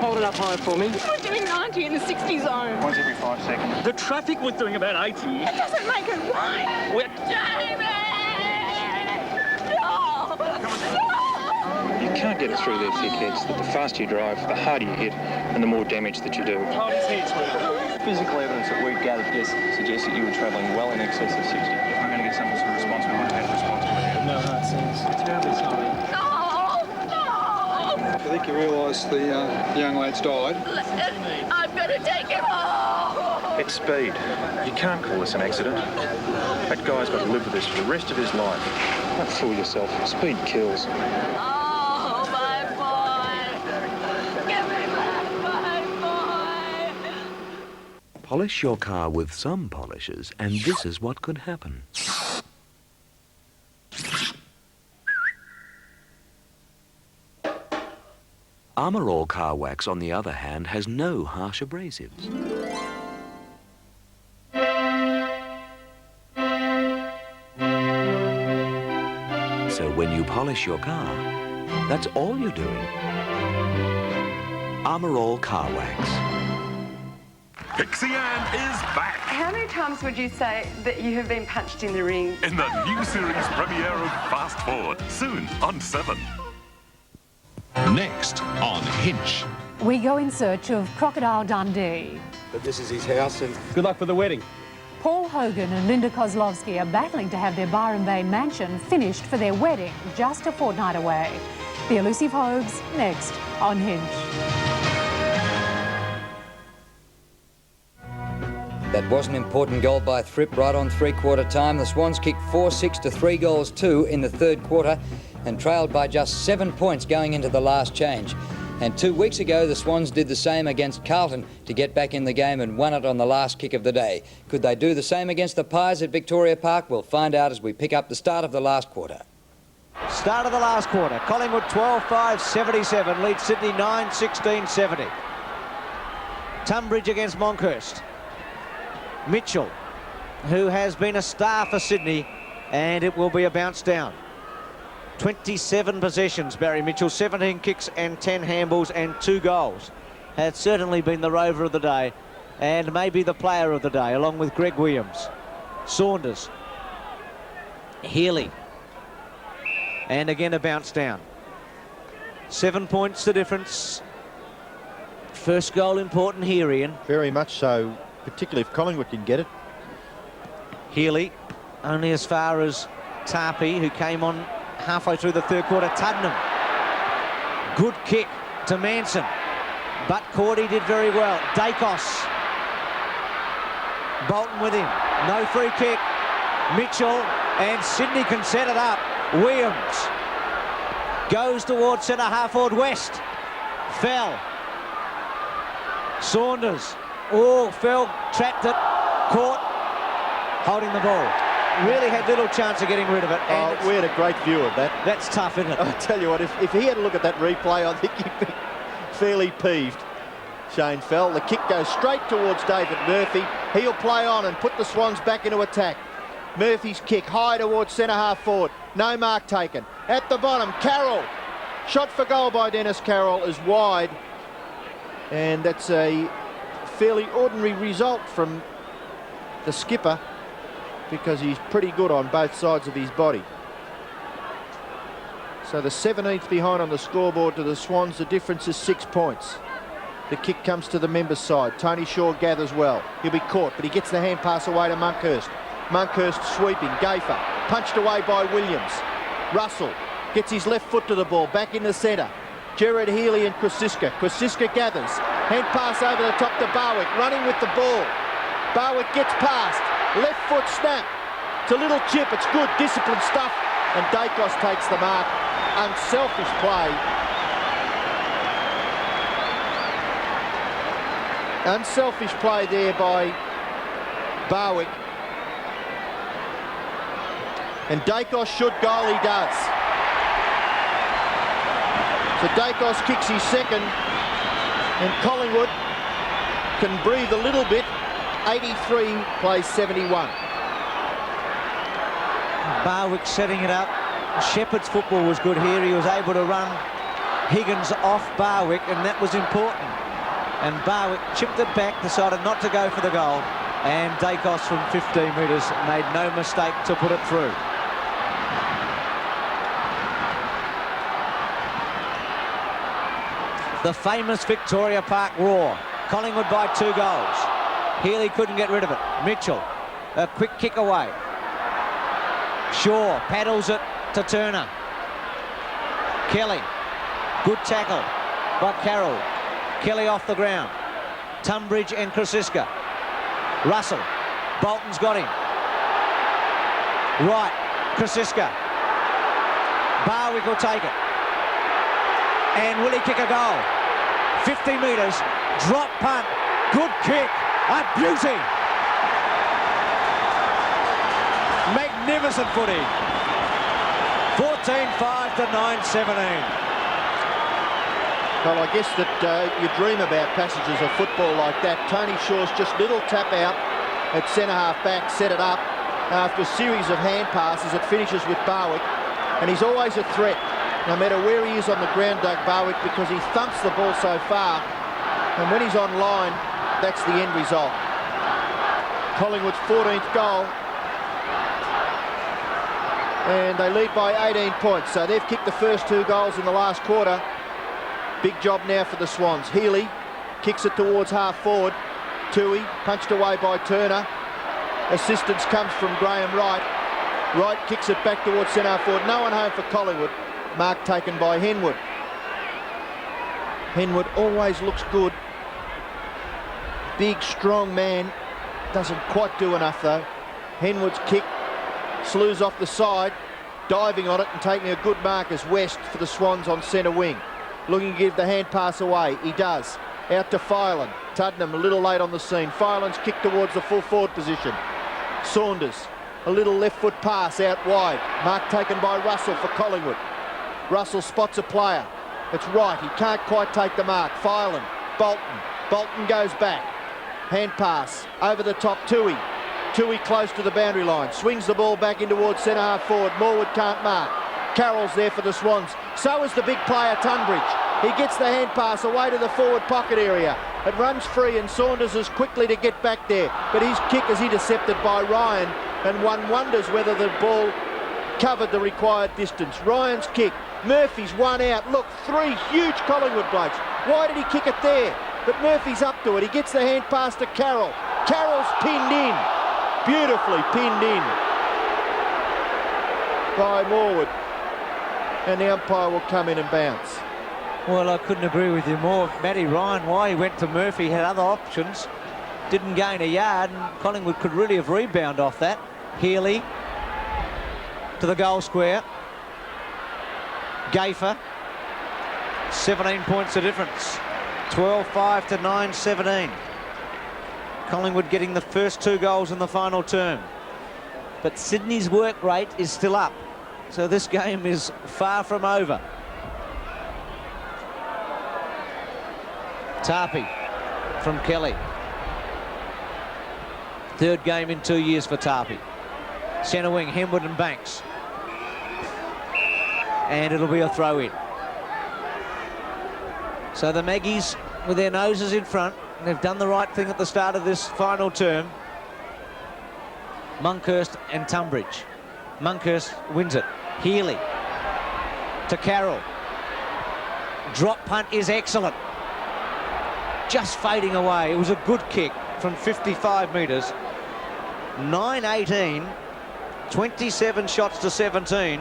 Hold it up high for me. We were doing 90 in the 60 zone. Once every 5 seconds. The traffic was doing about 80. It doesn't make it right. We're... David! No! You can't get through their thick heads that the faster you drive, the harder you hit, and the more damage that you do. Hold his head, sweetie. Physical evidence that we've gathered suggests that you were travelling well in excess of 60. If we're going to get some sort of response, we want to have a response. No hard sense. Terribly sorry. I think you realise the young lad's died. I'm going to take him home. It's speed. You can't call this an accident. That guy's got to live with this for the rest of his life. Don't fool yourself. Speed kills. Oh, my boy. Give me back my boy. Polish your car with some polishes, and this is what could happen. Armour All Car Wax, on the other hand, has no harsh abrasives. So when you polish your car, that's all you're doing. Armour All Car Wax. Pixie Ann is back How many times would you say that you have been punched in the ring? in the new series premiere of Fast Forward, soon on 7. Next on Hinch. We go in search of Crocodile Dundee. But this is his house, and good luck for the wedding. Paul Hogan and Linda Kozlovsky are battling to have their Byron Bay mansion finished for their wedding just a fortnight away. The Elusive Hogues, next on Hinch. That was an important goal by Thripp right on three-quarter time. The Swans kicked 4-6 to 3-2 in the third quarter and trailed by just 7 points going into the last change. And 2 weeks ago, the Swans did the same against Carlton to get back in the game and won it on the last kick of the day. Could they do the same against the Pies at Victoria Park? We'll find out as we pick up the start of the last quarter. Start of the last quarter. Collingwood 12-5-77, lead Sydney 9-16-70. Tunbridge against Monkhurst. Mitchell, who has been a star for Sydney, and it will be a bounce down. 27 possessions, Barry Mitchell, 17 kicks and 10 handballs and 2 goals. Has certainly been the rover of the day and maybe the player of the day, along with Greg Williams. Saunders. Healy. And again a bounce down. 7 points the difference. First goal important here, Ian. Very much so, particularly if Collingwood can get it. Healy, only as far as Tarpey, who came on halfway through the third quarter. Tuddenham. Good kick to Manson. But Cordy did very well. Dacos. Bolton with him. No free kick. Mitchell, and Sydney can set it up. Williams goes towards centre half forward West. Fell. Saunders. Oh, fell, trapped it, caught, holding the ball. Really had little chance of getting rid of it. And we had a great view of that. That's tough, isn't it? I tell you what, if he had a look at that replay, I think he'd be fairly peeved. Shane Fell. The kick goes straight towards David Murphy. He'll play on and put the Swans back into attack. Murphy's kick high towards centre half forward. No mark taken. At the bottom, Carroll. Shot for goal by Dennis Carroll is wide. And that's a fairly ordinary result from the skipper, because he's pretty good on both sides of his body. So the 17th behind on the scoreboard to the Swans. The difference is 6 points. The kick comes to the members' side. Tony Shaw gathers well. He'll be caught, but he gets the hand pass away to Monkhurst. Monkhurst sweeping. Gafer punched away by Williams. Russell gets his left foot to the ball. Back in the centre. Gerard Healy and Kwasiska. Kwasiska gathers. Hand pass over the top to Barwick. Running with the ball. Barwick gets past. Left foot snap. It's a little chip. It's good disciplined stuff. And Dacos takes the mark. Unselfish play. Unselfish play there by Barwick. And Dacos should goal, he does. So Dacos kicks his second, and Collingwood can breathe a little bit. 83 plays 71. Barwick setting it up. Shepherd's football was good here. He was able to run Higgins off Barwick, and that was important. And Barwick chipped it back, decided not to go for the goal, and Dacos from 15 metres made no mistake to put it through. The famous Victoria Park roar. Collingwood by 2 goals. Healy couldn't get rid of it. Mitchell, a quick kick away. Shaw paddles it to Turner. Kelly, good tackle by Carroll. Kelly off the ground. Tunbridge and Krasiska. Russell, Bolton's got him. Right, Krasiska. Barwick will take it. And will he kick a goal? 50 metres, drop punt, good kick, a beauty. Magnificent footy. 14-5 to 9-17. Well, I guess that you dream about passages of football like that. Tony Shaw's just little tap out at centre-half back, set it up. After a series of hand passes, it finishes with Barwick, and he's always a threat, no matter where he is on the ground, Doug Barwick, because he thumps the ball so far, and when he's on line, that's the end result. Collingwood's 14th goal, and they lead by 18 points, so they've kicked the first 2 goals in the last quarter. Big job now for the Swans. Healy kicks it towards half forward. Toohey punched away by Turner. Assistance comes from Graham Wright. Wright kicks it back towards centre forward. No one home for Collingwood. Mark taken by Henwood. Henwood always looks good. Big, strong man. Doesn't quite do enough though. Henwood's kick slews off the side, diving on it and taking a good mark as West for the Swans on centre wing. Looking to give the hand pass away. He does. Out to Filan. Tuddenham a little late on the scene. Filan's kick towards the full forward position. Saunders, a little left foot pass out wide. Mark taken by Russell for Collingwood. Russell spots a player. It's right. He can't quite take the mark. Filan. Bolton. Bolton goes back. Hand pass. Over the top. Toohey. Toohey close to the boundary line. Swings the ball back in towards centre half forward. Morwood can't mark. Carroll's there for the Swans. So is the big player Tunbridge. He gets the hand pass away to the forward pocket area. It runs free and Saunders is quickly to get back there. But his kick is intercepted by Ryan, and one wonders whether the ball covered the required distance. Ryan's kick. Murphy's one out. Look, 3 huge Collingwood blokes. Why did he kick it there? But Murphy's up to it. He gets the hand pass to Carroll. Carroll's pinned in. Beautifully pinned in by Morwood. And the umpire will come in and bounce. Well, I couldn't agree with you more. Matty Ryan, why he went to Murphy, had other options. Didn't gain a yard, and Collingwood could really have rebounded off that. Healy to the goal square. Gaffer. 17 points the difference. 12-5 to 9-17. Collingwood getting the first 2 goals in the final term. But Sydney's work rate is still up. So this game is far from over. Tarpey from Kelly. 3rd game in 2 years for Tarpey. Centre wing, Henwood and Banks. And it'll be a throw in. So the Maggies with their noses in front, and they've done the right thing at the start of this final term. Monkhurst and Tunbridge. Monkhurst wins it. Healy to Carroll. Drop punt is excellent. Just fading away. It was a good kick from 55 metres. 9-18, 27 shots to 17,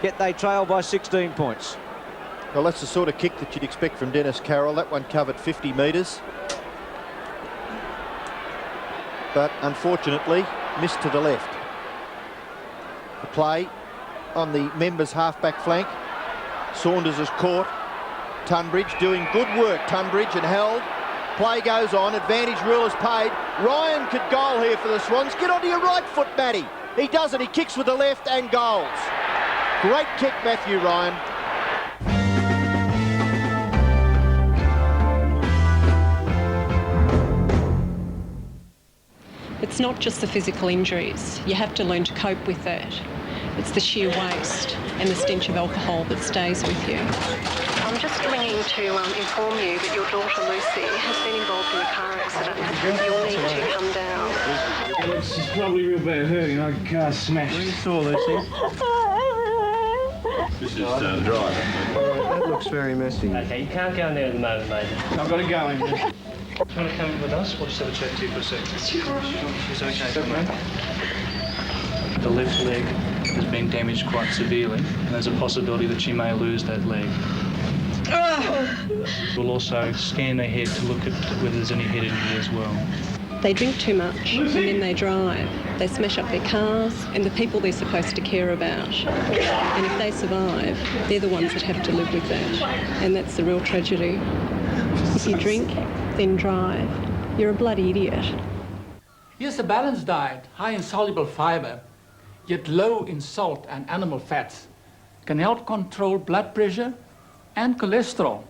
yet they trail by 16 points. Well, that's the sort of kick that you'd expect from Dennis Carroll. That one covered 50 metres. But unfortunately, missed to the left. The play on the members' half-back flank. Saunders is caught. Tunbridge doing good work. Tunbridge and held. Play goes on. Advantage rule is paid. Ryan could goal here for the Swans. Get onto your right foot, Matty. He does it. He kicks with the left and goals. Great kick, Matthew Ryan. It's not just the physical injuries. You have to learn to cope with that. It's the sheer waste and the stench of alcohol that stays with you. I'm just ringing to inform you that your daughter Lucy has been involved in a car accident. You'll need to come down. She's probably real bad hurt, you know, car smashed. Where you saw Lucy? This is drive. That looks very messy. Okay, you can't go in there at the moment, mate. I've got to go in. Do you want to come with us? We'll just have a chat to you for a second. Sure. She's okay, mate. The left leg has been damaged quite severely, and there's a possibility that she may lose that leg. We'll also scan their head to look at whether there's any head injury as well. They drink too much and then they drive. They smash up their cars and the people they're supposed to care about. And if they survive, they're the ones that have to live with that. And that's the real tragedy. If you drink, then drive, you're a bloody idiot. Here's a balanced diet, high in soluble fiber, yet low in salt and animal fats. Can help control blood pressure and cholesterol.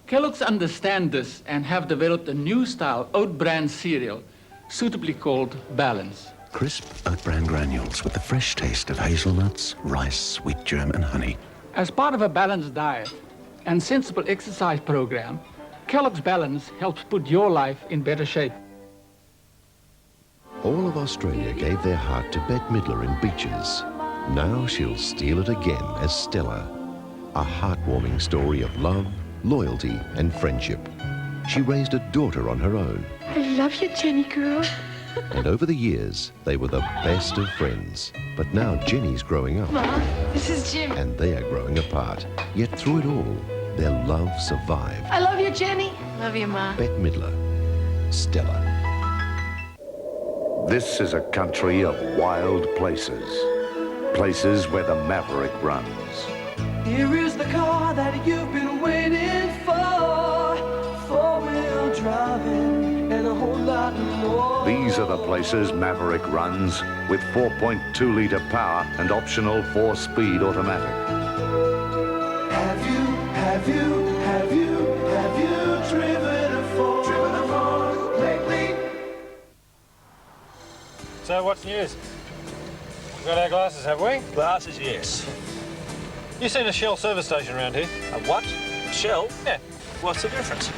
Kellogg's understand this and have developed a new style oat bran cereal, suitably called Balance. Crisp oat bran granules with the fresh taste of hazelnuts, rice, wheat germ and honey. As part of a balanced diet and sensible exercise program, Kellogg's Balance helps put your life in better shape. All of Australia gave their heart to Bette Midler in Beaches. Now she'll steal it again as Stella. A heartwarming story of love, loyalty and friendship. She raised a daughter on her own. I love you, Jenny girl. And over the years, they were the best of friends. But now Jenny's growing up. Mom, this is Jim. And they are growing apart. Yet through it all, their love survived. I love you, Jenny. Love you, Ma. Bette Midler, Stella. This is a country of wild places. Places where the maverick runs. Here is the car that you've been waiting for. Four-wheel driving and a whole lot more. These are the places Maverick runs with 4.2-litre power and optional 4-speed automatic. Have you driven a Ford lately? So what's news? We've got our glasses, have we? Glasses, yes. You seen a Shell service station around here? A what? Shell? Yeah. What's the difference?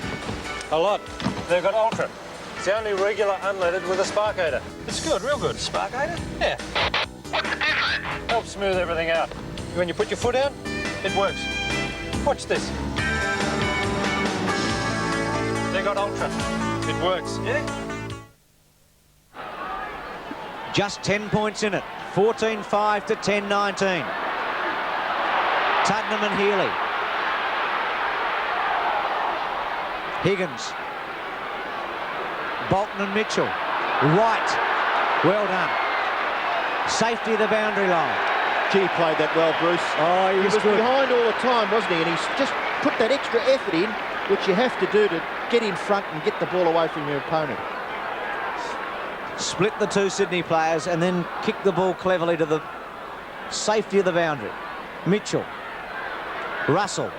A lot. They've got Ultra. It's the only regular unleaded with a sparkator. It's good, real good. Sparkator? Yeah. What's the difference? Helps smooth everything out. When you put your foot down, it works. Watch this. They got Ultra. It works. Yeah? Just 10 points in it. 14-5 to 10-19. Tuddenham and Healy. Higgins. Bolton and Mitchell. White. Well done. Safety of the boundary line. Gee, he played that well, Bruce. Oh, he was good. Behind all the time, wasn't he? And he's just put that extra effort in, which you have to do to get in front and get the ball away from your opponent. Split the two Sydney players and then kick the ball cleverly to the safety of the boundary. Mitchell. Russell.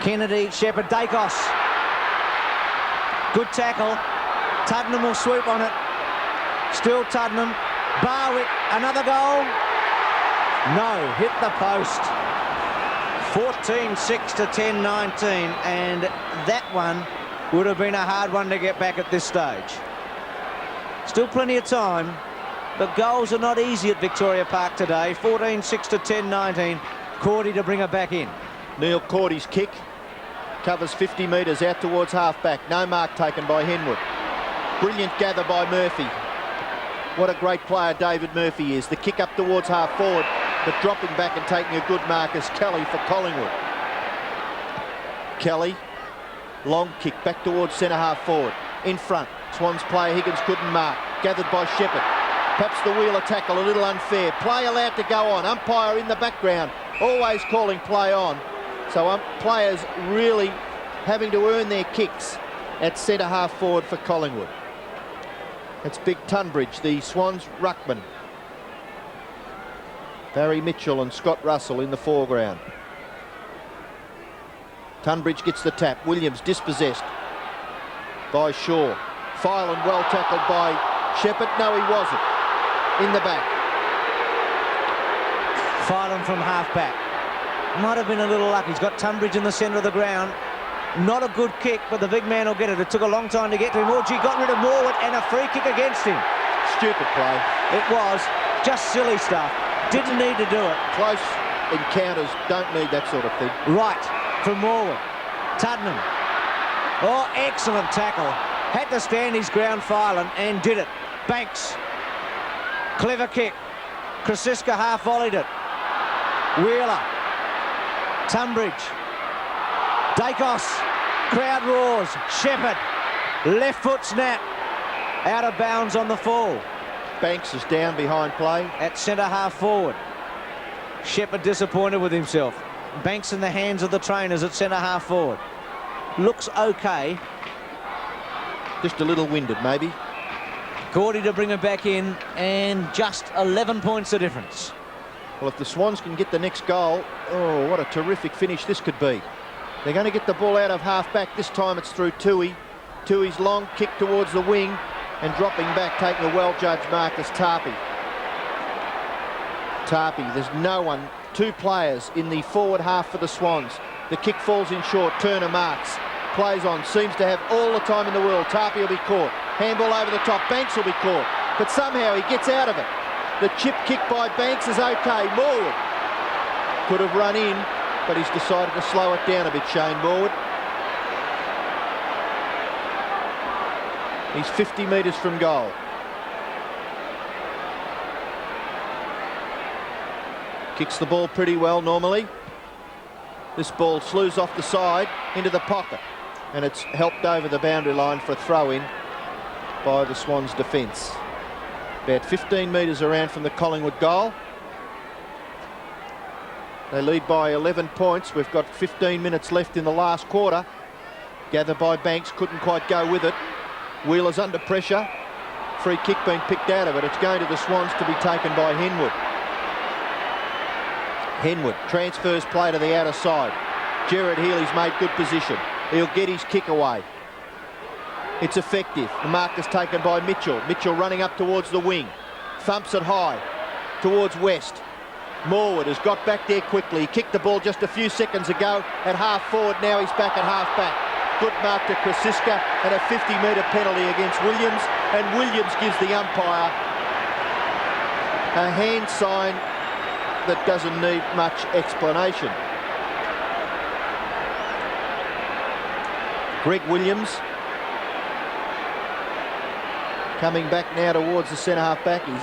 Kennedy, Shepherd, Dacos. Good tackle. Tuddenham will swoop on it. Still Tuddenham. Barwick, another goal. No, hit the post. 14-6 to 10-19, and that one would have been a hard one to get back at this stage. Still plenty of time, but goals are not easy at Victoria Park today. 14-6 to 10-19. Cordy to bring her back in. Neil Cordy's kick covers 50 metres out towards half-back. No mark taken by Henwood. Brilliant gather by Murphy. What a great player David Murphy is. The kick up towards half-forward, but dropping back and taking a good mark is Kelly for Collingwood. Kelly, long kick back towards centre-half forward. In front, Swans player Higgins couldn't mark. Gathered by Shepherd. Perhaps the Wheeler tackle a little unfair. Play allowed to go on. Umpire in the background, always calling play on. So players really having to earn their kicks at centre-half forward for Collingwood. It's Big Tunbridge, the Swans ruckman. Barry Mitchell and Scott Russell in the foreground. Tunbridge gets the tap. Williams dispossessed by Shaw. Filan well tackled by Shepherd. No, he wasn't. in the back. Filing from half-back. Might have been a little lucky. He's got Tunbridge in the centre of the ground. Not a good kick, but the big man will get it. It took a long time to get to him. Orji got rid of Morwood and a free kick against him. Stupid play. It was. Just silly stuff. Didn't need to do it. Close encounters don't need that sort of thing. Right, from Morwood. Tuddenham. Oh, excellent tackle. Had to stand his ground filing and did it. Banks. Clever kick. Krasiska half-volleyed it. Wheeler. Tunbridge. Dacos. Crowd roars. Shepherd. Left foot snap. Out of bounds on the fall. Banks is down behind play. At centre half forward. Shepherd disappointed with himself. Banks in the hands of the trainers at centre half forward. Looks okay. Just a little winded, maybe. Gordy to bring him back in, and just 11 points the difference. Well, if the Swans can get the next goal, oh, what a terrific finish this could be. They're going to get the ball out of half-back. This time it's through Tui. Tui's long kick towards the wing and dropping back, taking a well-judged mark as Tarpey. Tarpey, there's no one, two players in the forward half for the Swans. The kick falls in short, Turner marks, plays on, seems to have all the time in the world. Tarpey will be caught, handball over the top, Banks will be caught, but somehow he gets out of it. The chip kick by Banks is okay. Morwood could have run in, but he's decided to slow it down a bit, Shane Morwood. He's 50 metres from goal. Kicks the ball pretty well normally. This ball slews off the side into the pocket, and it's helped over the boundary line for a throw-in by the Swans' defence. About 15 metres around from the Collingwood goal. They lead by 11 points. We've got 15 minutes left in the last quarter. Gathered by Banks, couldn't quite go with it. Wheeler's under pressure. Free kick being picked out of it. It's going to the Swans to be taken by Henwood. Henwood transfers play to the outer side. Gerard Healy's made good position. He'll get his kick away. It's effective. The mark is taken by Mitchell. Mitchell running up towards the wing. Thumps it high towards West. Morwood has got back there quickly. He kicked the ball just a few seconds ago at half forward. Now he's back at half back. Good mark to Krasiska and a 50-metre penalty against Williams. And Williams gives the umpire a hand sign that doesn't need much explanation. Greg Williams coming back now towards the centre half back. He's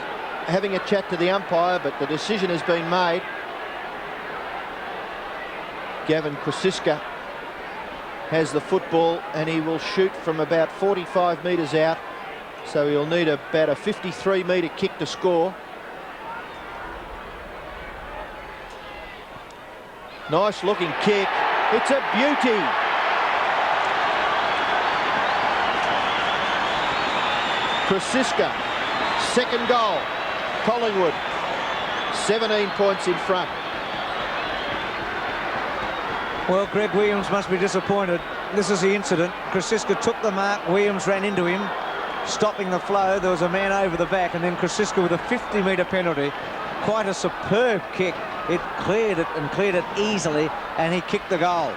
having a chat to the umpire, but the decision has been made. Gavin Krasiska has the football and he will shoot from about 45 metres out, so he'll need about a 53-metre kick to score. Nice looking kick. It's a beauty. Krasiska, second goal. Collingwood, 17 points in front. Well, Greg Williams must be disappointed. This is the incident. Krasiska took the mark. Williams ran into him, stopping the flow. There was a man over the back, and then Krasiska with a 50-metre penalty. Quite a superb kick. It cleared it and cleared it easily, and he kicked the goal.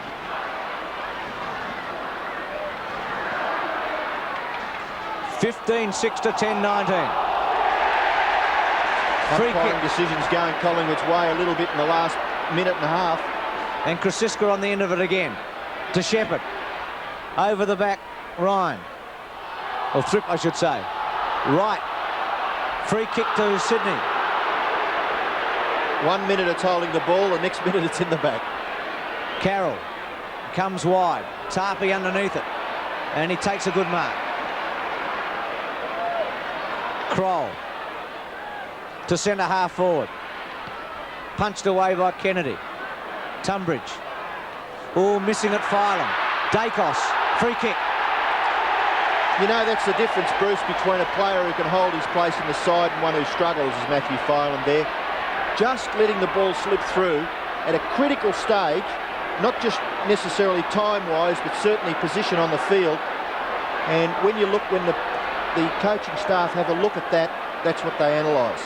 (15-6 to 10-19). Free kick. Decisions going Collingwood's way a little bit in the last minute and a half. And Krasiska on the end of it again. To Shepherd. Over the back, Ryan. Or Thrip, I should say. Right. Free kick to Sydney. 1 minute it's holding the ball, the next minute it's in the back. Carroll comes wide. Tarpey underneath it. And he takes a good mark. Kroll to centre half forward. Punched away by Kennedy. Tunbridge. Oh, missing at Filam. Dacos, free kick. You know, that's the difference, Bruce, between a player who can hold his place in the side and one who struggles, is Matthew Filam there. Just letting the ball slip through at a critical stage, not just necessarily time-wise, but certainly position on the field. And when you look, when the coaching staff have a look at that, that's what they analyse.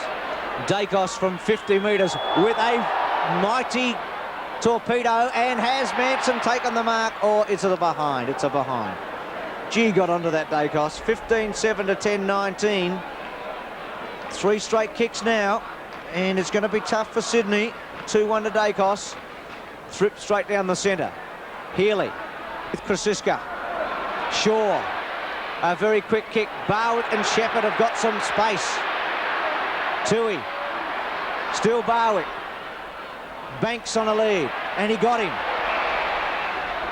Dacos from 50 metres with a mighty torpedo, and has Manson taken the mark, or is it a behind? It's a behind. Gee, got onto that Dacos. 15-7 to 10-19. 3 straight kicks now, and it's going to be tough for Sydney. 2-1 to Dacos. Thrip straight down the centre. Healy with Krasiska. Shaw, a very quick kick. Barwick and Shepherd have got some space. Tui, still Barwick. Banks on a lead, and he got him.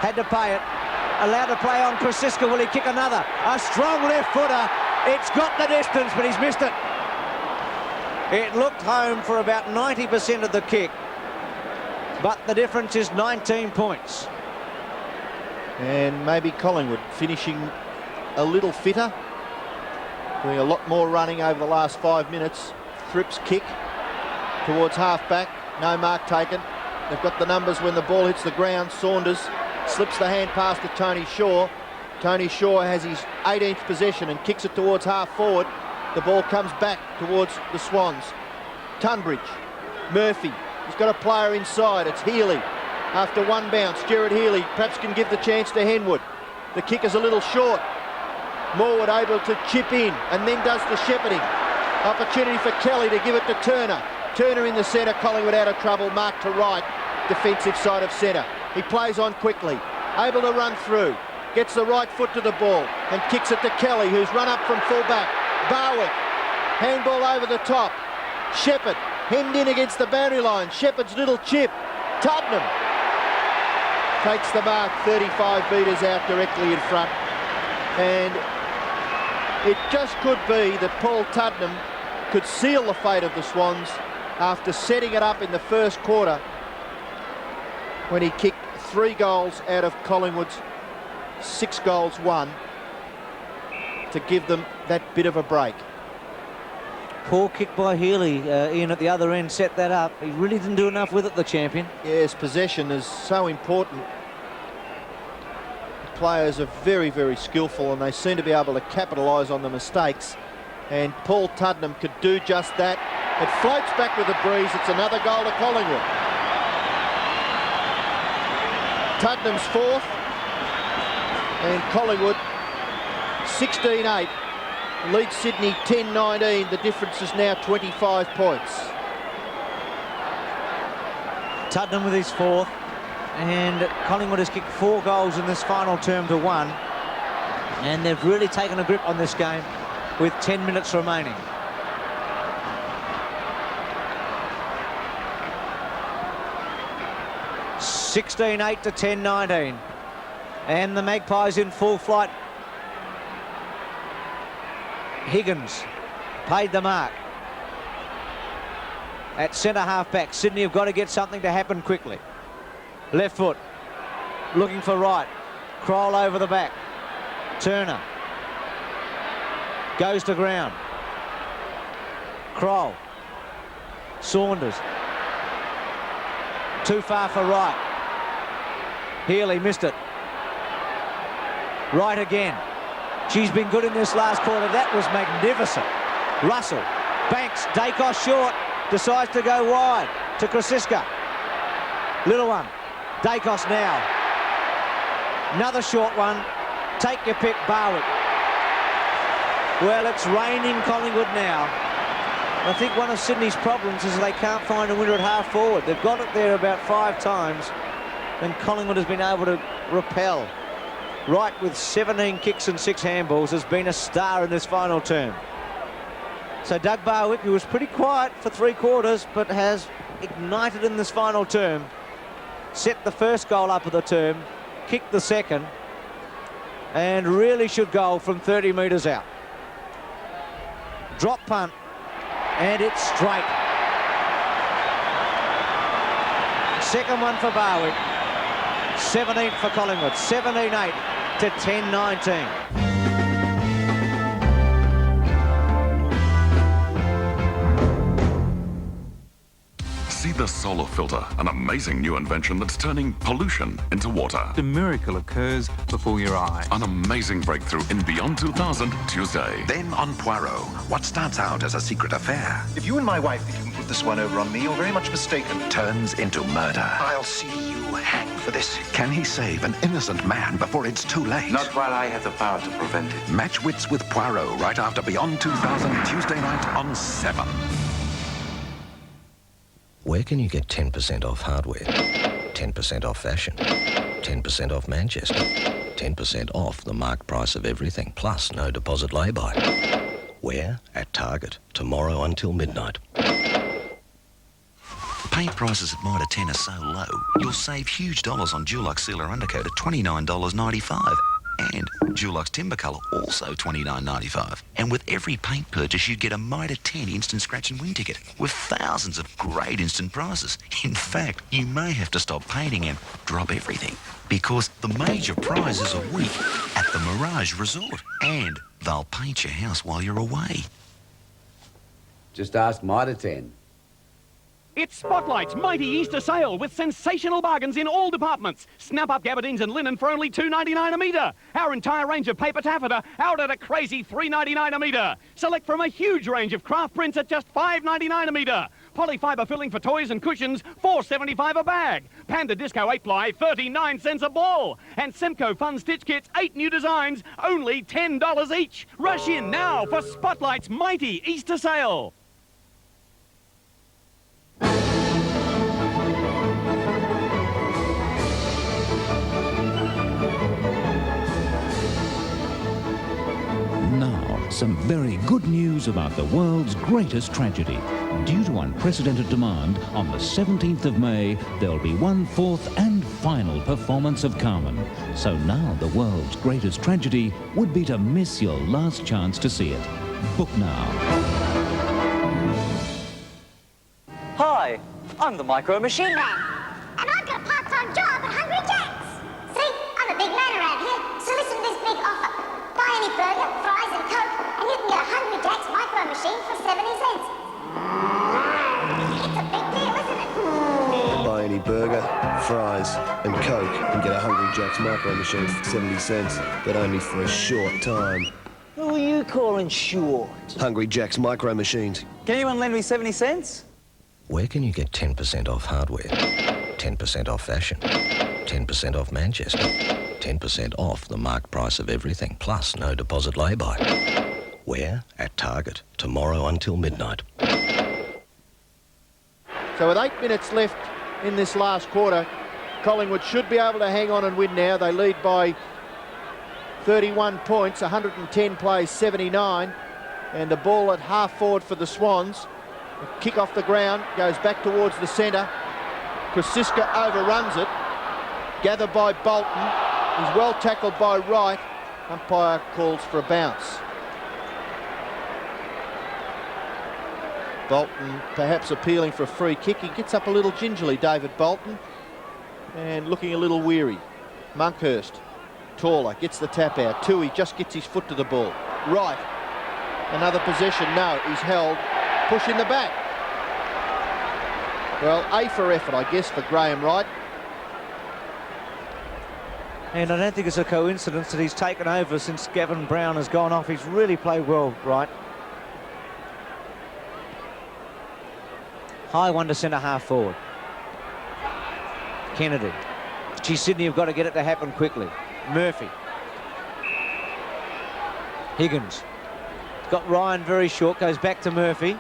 Had to pay it. Allowed to play on Krasiska. Will he kick another? A strong left footer. It's got the distance, but he's missed it. It looked home for about 90% of the kick, but the difference is 19 points. And maybe Collingwood finishing a little fitter, doing a lot more running over the last 5 minutes. Thrip's kick towards half-back, no mark taken. They've got the numbers when the ball hits the ground. Saunders slips the hand pass to Tony Shaw. Tony Shaw has his 18th possession and kicks it towards half-forward. The ball comes back towards the Swans. Tunbridge, Murphy, he's got a player inside. It's Healy. After one bounce, Gerard Healy perhaps can give the chance to Henwood. The kick is a little short. Morwood able to chip in and then does the shepherding. Opportunity for Kelly to give it to Turner. Turner in the centre, Collingwood out of trouble, marked to right, defensive side of centre. He plays on quickly, able to run through, gets the right foot to the ball and kicks it to Kelly, who's run up from full-back. Barwick, handball over the top. Shepherd, hemmed in against the boundary line. Shepherd's little chip. Tuddenham takes the mark 35 metres out directly in front. And it just could be that Paul Tuddenham could seal the fate of the Swans after setting it up in the first quarter when he kicked 3 goals out of Collingwood's 6 goals won to give them that bit of a break. Poor kick by Healy. Ian at the other end set that up. He really didn't do enough with it, the champion. Yes, possession is so important. Players are very, very skillful and they seem to be able to capitalise on the mistakes. And Paul Tuddenham could do just that. It floats back with a breeze. It's another goal to Collingwood. Tuddenham's 4th. And Collingwood 16-8. Leads Sydney 10-19. The difference is now 25 points. Tuddenham with his 4th. And Collingwood has kicked 4 goals in this final term to 1. And they've really taken a grip on this game with 10 minutes remaining. (16-8 to 10-19). And the Magpies in full flight. Higgins paid the mark. At centre half-back, Sydney have got to get something to happen quickly. Left foot, looking for right. Kroll over the back. Turner goes to ground. Kroll. Saunders. Too far for right. Healy missed it. Right again. She's been good in this last quarter. That was magnificent. Russell. Banks. Dacos short. Decides to go wide to Krasiska. Little one. Dacos now. Another short one. Take your pick, Barwick. Well, it's raining Collingwood now. I think one of Sydney's problems is they can't find a winner at half forward. They've got it there about 5 times, and Collingwood has been able to repel. Wright, with 17 kicks and 6 handballs, has been a star in this final term. So Doug Barwick, who was pretty quiet for 3 quarters, but has ignited in this final term, set the first goal up of the term, kicked the second, and really should goal from 30 metres out. Drop punt, and it's straight. Second one for Barwick. 17th for Collingwood. 17-8 to 10-19. See the solar filter, an amazing new invention that's turning pollution into water. The miracle occurs before your eyes. An amazing breakthrough in Beyond 2000 Tuesday. Then on Poirot, what starts out as a secret affair. If you and my wife think you can put this one over on me, you're very much mistaken. Turns into murder. I'll see you hang for this. Can he save an innocent man before it's too late? Not while I have the power to prevent it. Match wits with Poirot right after Beyond 2000 Tuesday night on 7. Where can you get 10% off hardware, 10% off fashion, 10% off Manchester, 10% off the marked price of everything, plus no deposit lay-by? Where? At Target, tomorrow until midnight. Paint prices at Mitre 10 are so low, you'll save huge dollars on Dulux Sealer Undercoat at $29.95. And Dulux Timber Colour also $29.95. And with every paint purchase, you'd get a Mitre 10 instant scratch and win ticket with thousands of great instant prizes. In fact, you may have to stop painting and drop everything because the major prize is a week at the Mirage Resort. And they'll paint your house while you're away. Just ask Mitre 10. It's Spotlight's mighty Easter sale with sensational bargains in all departments. Snap up gabardines and linen for only $2.99 a metre. Our entire range of paper taffeta out at a crazy $3.99 a metre. Select from a huge range of craft prints at just $5.99 a metre. Polyfibre filling for toys and cushions, $4.75 a bag. Panda Disco 8-ply, 39 cents a ball. And Semco Fun Stitch Kits, 8 new designs, only $10 each. Rush in now for Spotlight's mighty Easter sale. Now, some very good news about the world's greatest tragedy. Due to unprecedented demand, on the 17th of May, there'll be one fourth and final performance of Carmen. So now the world's greatest tragedy would be to miss your last chance to see it. Book now. Hi, I'm the Micro Machine Man. And I've got a part-time job at Hungry Jack's. See, I'm a big man around here, so listen to this big offer. Buy any burger, fries and Coke, and you can get a Hungry Jack's Micro Machine for 70 cents. It's a big deal, isn't it? Buy any burger, fries and Coke and get a Hungry Jack's Micro Machine for 70 cents, but only for a short time. Who are you calling short? Hungry Jack's Micro Machines. Can anyone lend me 70 cents? Where can you get 10% off hardware, 10% off fashion, 10% off Manchester, 10% off the marked price of everything, plus no deposit lay-by? Where? At Target, tomorrow until midnight. So with 8 minutes left in this last quarter, Collingwood should be able to hang on and win now. They lead by 31 points, 110 plays 79, and the ball at half forward for the Swans. A kick off the ground, goes back towards the centre. Krasiska overruns it, gathered by Bolton. He's well tackled by Wright. Umpire calls for a bounce. Bolton perhaps appealing for a free kick. He gets up a little gingerly, David Bolton, and looking a little weary. Monkhurst, taller, gets the tap out. Tui just gets his foot to the ball. Wright, another possession. No, he's held. Push in the back. Well, A for effort, I guess, for Graham Wright. And I don't think it's a coincidence that he's taken over since Gavin Brown has gone off. He's really played well, Wright. High one to centre half forward. Kennedy. Gee, Sydney have got to get it to happen quickly. Murphy. Higgins. Got Ryan very short, goes back to Murphy.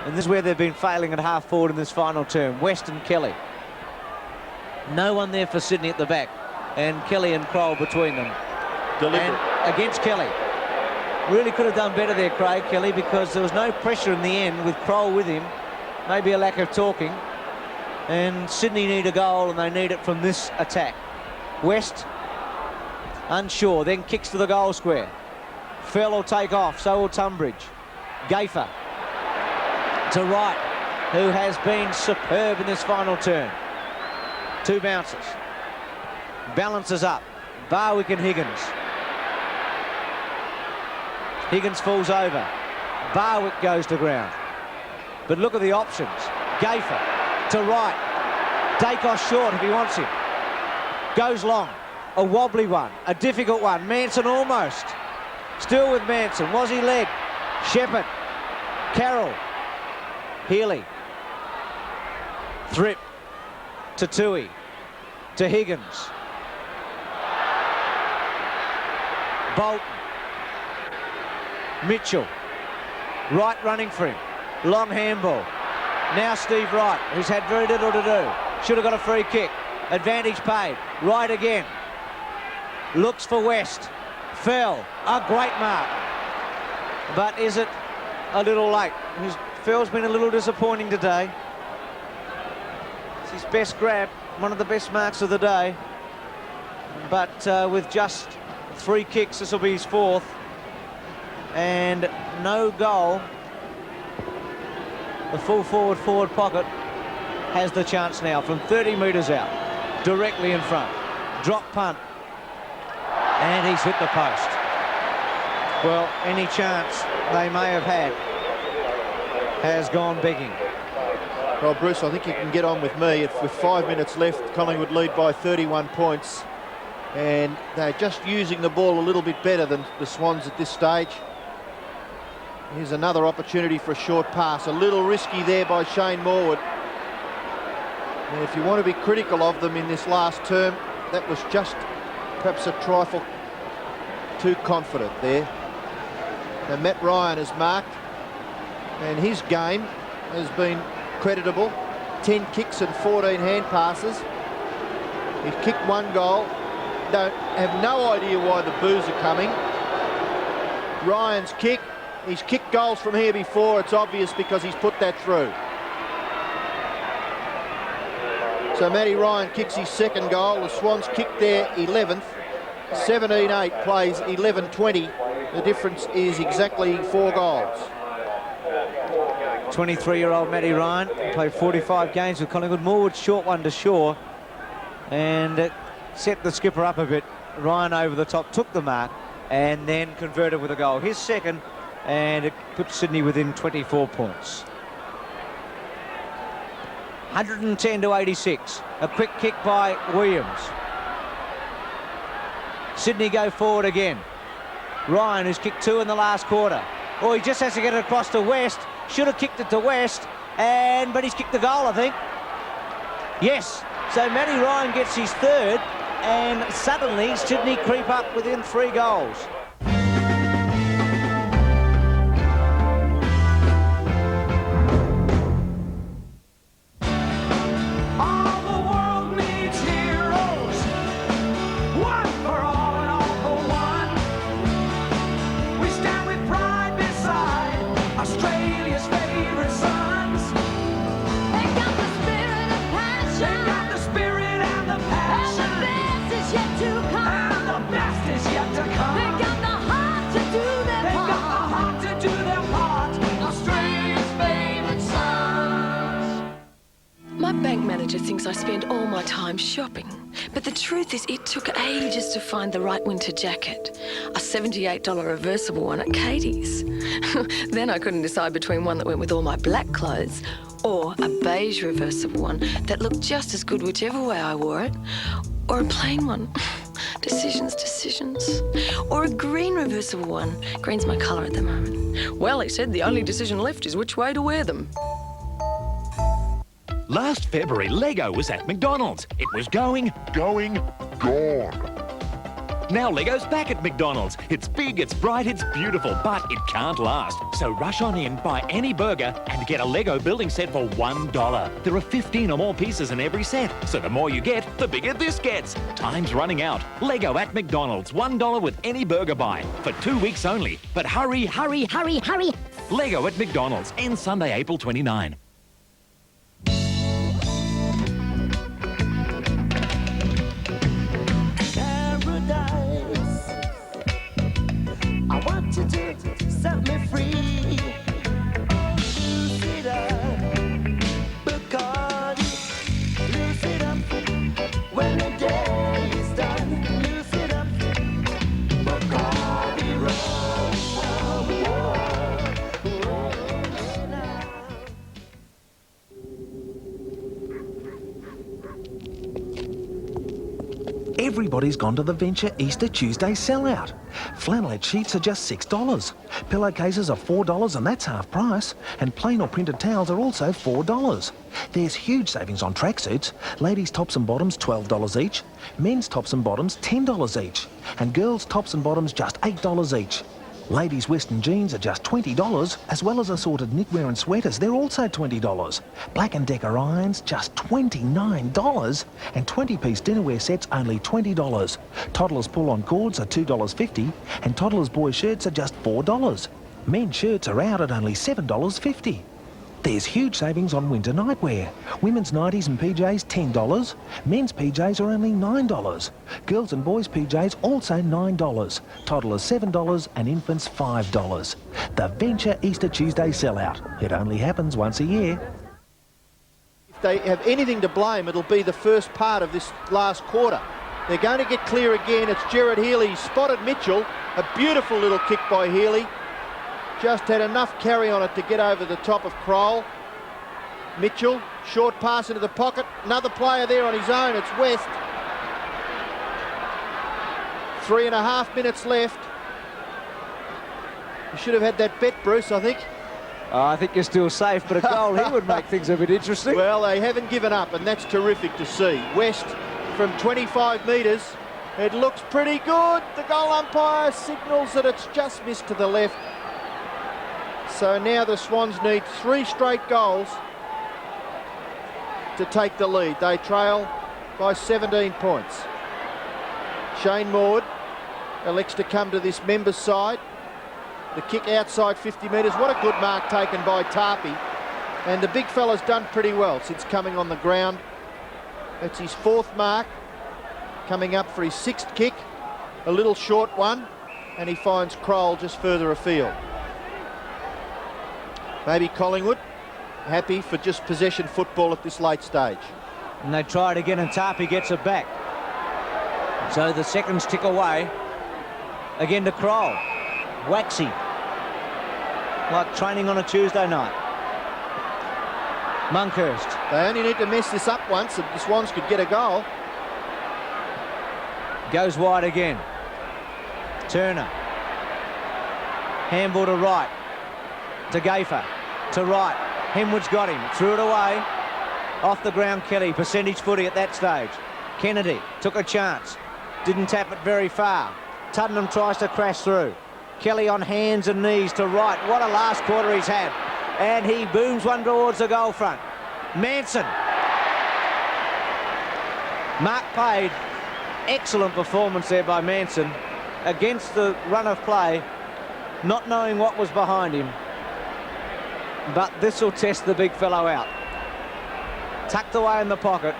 And this is where they've been failing at half forward in this final term. West and Kelly. No one there for Sydney at the back. And Kelly and Kroll between them. Deliberate. And against Kelly. Really could have done better there, Craig Kelly, because there was no pressure in the end with Kroll with him. Maybe a lack of talking. And Sydney need a goal, and they need it from this attack. West, unsure, then kicks to the goal square. Fell will take off, so will Tunbridge. Gaffer to Wright, who has been superb in this final turn. 2 bounces. Balances up. Barwick and Higgins. Higgins falls over. Barwick goes to ground. But look at the options. Gaffer to right. Dacos short if he wants it. Goes long. A wobbly one. A difficult one. Manson almost. Still with Manson. Was he led? Shepherd. Carroll. Healy. Thrip. To Tui. To Higgins. Bolton. Mitchell. Wright running for him. Long handball. Now Steve Wright, who's had very little to do. Should have got a free kick. Advantage paid. Wright again. Looks for West. Fell. A great mark. But is it a little late? Fell's been a little disappointing today. It's his best grab. One of the best marks of the day. But with just 3 kicks, this will be his 4th. And no goal. The full forward pocket has the chance now from 30 metres out, directly in front. Drop punt. And he's hit the post. Well, any chance they may have had has gone begging. Well, Bruce, I think you can get on with me. With 5 minutes left, Collingwood lead by 31 points. And they're just using the ball a little bit better than the Swans at this stage. Here's another opportunity for a short pass. A little risky there by Shane Morwood. And if you want to be critical of them in this last term, that was just perhaps a trifle too confident there. Now Matt Ryan has marked, and his game has been creditable. 10 kicks and 14 hand passes. He's kicked 1 goal. Have no idea why the boos are coming. Ryan's kick. He's kicked goals from here before. It's obvious because he's put that through. So Matty Ryan kicks his 2nd goal. The Swans kicked their 11th. 17-8 plays 11-20. The difference is exactly 4 goals. 23-year-old Matty Ryan played 45 games with Collingwood. Morwood short one to Shaw. And it set the skipper up a bit. Ryan over the top, took the mark, and then converted with a goal. His 2nd. And it puts Sydney within 24 points. 110-86. A quick kick by Williams. Sydney go forward again. Ryan, who's kicked 2 in the last quarter. Oh, he just has to get it across to West. Should have kicked it to West. But he's kicked the goal, I think. Yes. So Matty Ryan gets his 3rd. And suddenly Sydney creep up within 3 goals. Thinks I spend all my time shopping. But the truth is, it took ages to find the right winter jacket. A $78 reversible one at Katie's. Then I couldn't decide between one that went with all my black clothes or a beige reversible one that looked just as good whichever way I wore it, or a plain one. Decisions. Or a green reversible one. Green's my colour at the moment. Well, he said the only decision left is which way to wear them. Last February, Lego was at McDonald's. It was gone. Now Lego's back at McDonald's. It's big, it's bright, it's beautiful, but it can't last. So rush on in, buy any burger, and get a Lego building set for $1. There are 15 or more pieces in every set, so the more you get, the bigger this gets. Time's running out. Lego at McDonald's, $1 with any burger buy, for 2 weeks only. But hurry. Lego at McDonald's, ends Sunday, April 29. Set me free. Lucida, Bacardi, lucida. When the day is done, lucida, Bacardi, everybody's gone to the Venture Easter Tuesday sellout. Flannelette sheets are just $6. Pillowcases are $4 and that's half price. And plain or printed towels are also $4. There's huge savings on tracksuits. Ladies' tops and bottoms $12 each. Men's tops and bottoms $10 each. And girls' tops and bottoms just $8 each. Ladies' western jeans are just $20, as well as assorted knitwear and sweaters, they're also $20. Black & Decker irons, just $29. And 20-piece dinnerware sets, only $20. Toddlers pull-on cords are $2.50, and toddlers' boy shirts are just $4. Men's shirts are out at only $7.50. There's huge savings on winter nightwear. Women's nighties and PJs $10. Men's PJs are only $9. Girls and boys' PJs also $9. Toddlers $7 and infants $5. The Venture Easter Tuesday sellout. It only happens once a year. If they have anything to blame, it'll be the first part of this last quarter. They're going to get clear again. It's Gerard Healy spotted Mitchell. A beautiful little kick by Healy. Just had enough carry on it to get over the top of Kroll. Mitchell, short pass into the pocket. Another player there on his own. It's West. 3.5 minutes left. You should have had that bet, Bruce, I think. I think you're still safe, but a goal here would make things a bit interesting. Well, they haven't given up, and that's terrific to see. West from 25 metres. It looks pretty good. The goal umpire signals that it's just missed to the left. So now the Swans need 3 straight goals to take the lead. They trail by 17 points. Shane Maud elects to come to this members' side. The kick outside 50 metres. What a good mark taken by Tarpey. And the big fella's done pretty well since coming on the ground. That's his 4th mark. Coming up for his 6th kick. A little short one. And he finds Kroll just further afield. Maybe Collingwood happy for just possession football at this late stage. And they try it again and Tarpey gets it back. So the seconds tick away. Again to Kroll. Waxy. Like training on a Tuesday night. Monkhurst. They only need to mess this up once and the Swans could get a goal. Goes wide again. Turner. Handball to right. To Gafer. To right. Hemwood's got him. Threw it away. Off the ground, Kelly. Percentage footy at that stage. Kennedy took a chance. Didn't tap it very far. Tuddenham tries to crash through. Kelly on hands and knees to right. What a last quarter he's had. And he booms one towards the goal front. Manson. Mark Pade. Excellent performance there by Manson against the run of play, not knowing what was behind him. But this will test the big fellow out. Tucked away in the pocket.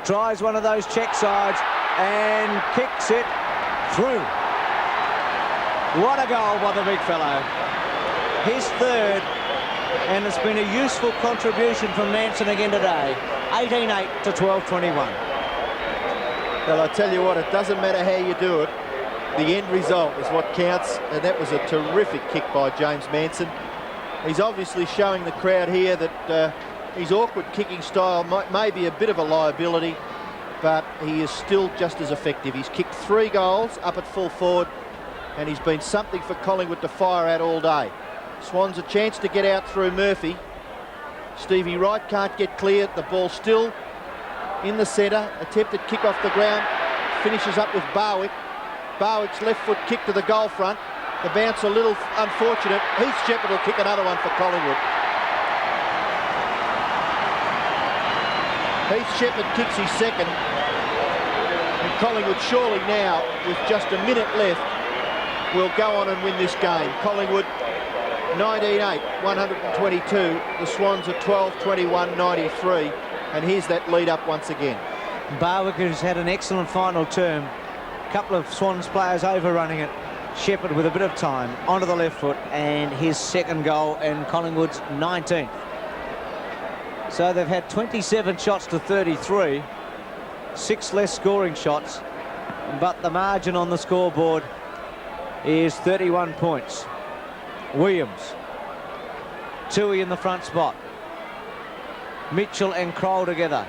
Tries one of those check sides and kicks it through. What a goal by the big fellow. His 3rd, and it's been a useful contribution from Manson again today. 18-8 to 12-21. Well, I tell you what, it doesn't matter how you do it. The end result is what counts, and that was a terrific kick by James Manson. He's obviously showing the crowd here that his awkward kicking style may be a bit of a liability, but he is still just as effective. He's kicked 3 goals up at full forward, and he's been something for Collingwood to fire at all day. Swans a chance to get out through Murphy. Stevie Wright can't get clear. The ball still in the centre. Attempted kick off the ground. Finishes up with Barwick. Barwick's left foot kick to the goal front. The bounce a little unfortunate. Heath Shepherd will kick another one for Collingwood. Heath Shepherd kicks his 2nd. And Collingwood surely now, with just a minute left, will go on and win this game. Collingwood 19-8, 122. The Swans are 12-21, 93. And here's that lead up once again. Barwick has had an excellent final term. A couple of Swans players overrunning it. Shepherd with a bit of time onto the left foot, and his 2nd goal, and Collingwood's 19th. So they've had 27 shots to 33, 6 less scoring shots, but the margin on the scoreboard is 31 points. Williams, Toohey in the front spot. Mitchell and Kroll together.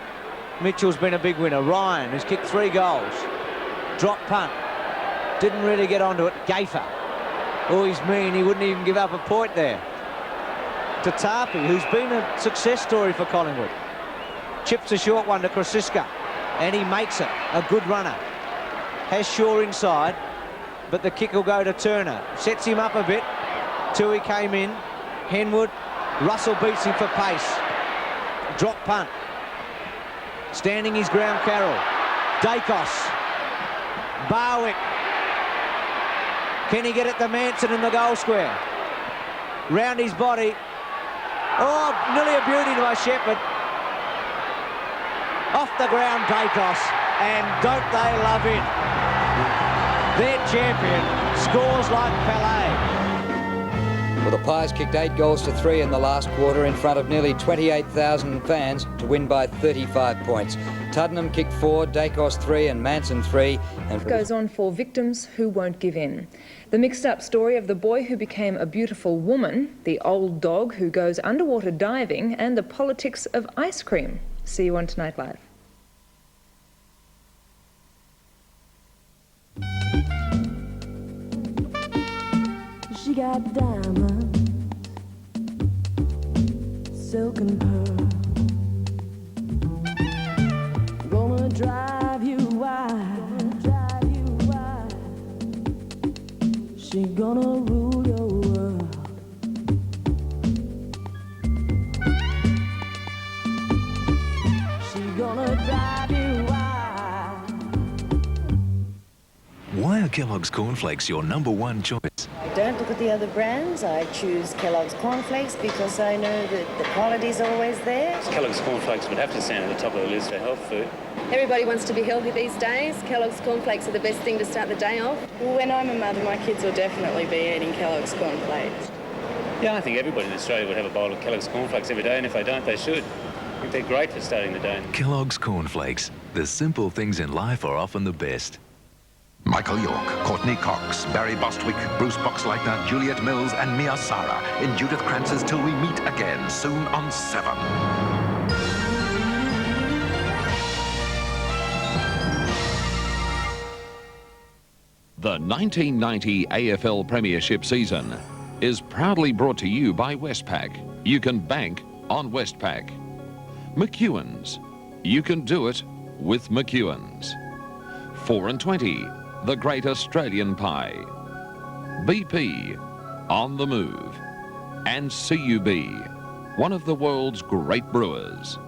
Mitchell's been a big winner. Ryan, who's kicked 3 goals. Drop punt. Didn't really get onto it. Gaffer. Oh, he's mean. He wouldn't even give up a point there. To Tarpey, who's been a success story for Collingwood. Chips a short one to Krasiska, and he makes it. A good runner. Has Shaw inside, but the kick will go to Turner. Sets him up a bit. Tui came in. Henwood. Russell beats him for pace. Drop punt. Standing his ground, Carroll. Dacos. Barwick. Can he get it to Manson in the goal square? Round his body. Oh, nearly a beauty by Shepherd. Off the ground, Dacos. And don't they love it? Their champion scores like Pelé. Well, the Pies kicked 8 goals to 3 in the last quarter in front of nearly 28,000 fans to win by 35 points. Tuddenham kicked 4, Dacos 3 and Manson 3. And goes on for victims who won't give in. The mixed-up story of the boy who became a beautiful woman, the old dog who goes underwater diving, and the politics of ice cream. See you on Tonight Live. She got diamonds, silk and pearl. Gonna drive you wild, She gonna rule your world. She gonna drive you wild. Why are Kellogg's cornflakes your #1 choice? I don't look at the other brands. I choose Kellogg's cornflakes because I know that the quality's always there. Kellogg's cornflakes would have to stand at the top of the list for health food. Everybody wants to be healthy these days. Kellogg's cornflakes are the best thing to start the day off. Well, when I'm a mother, my kids will definitely be eating Kellogg's cornflakes. Yeah, I think everybody in Australia would have a bowl of Kellogg's cornflakes every day, and if they don't, they should. I think they're great for starting the day. Kellogg's cornflakes. The simple things in life are often the best. Michael York, Courtney Cox, Barry Bostwick, Bruce Boxleitner, Juliet Mills and Mia Sara in Judith Krantz's Till We Meet Again, soon on 7. The 1990 AFL Premiership season is proudly brought to you by Westpac. You can bank on Westpac. McEwen's. You can do it with McEwen's. 4 and 20. The Great Australian Pie. BP, on the move. And CUB, one of the world's great brewers.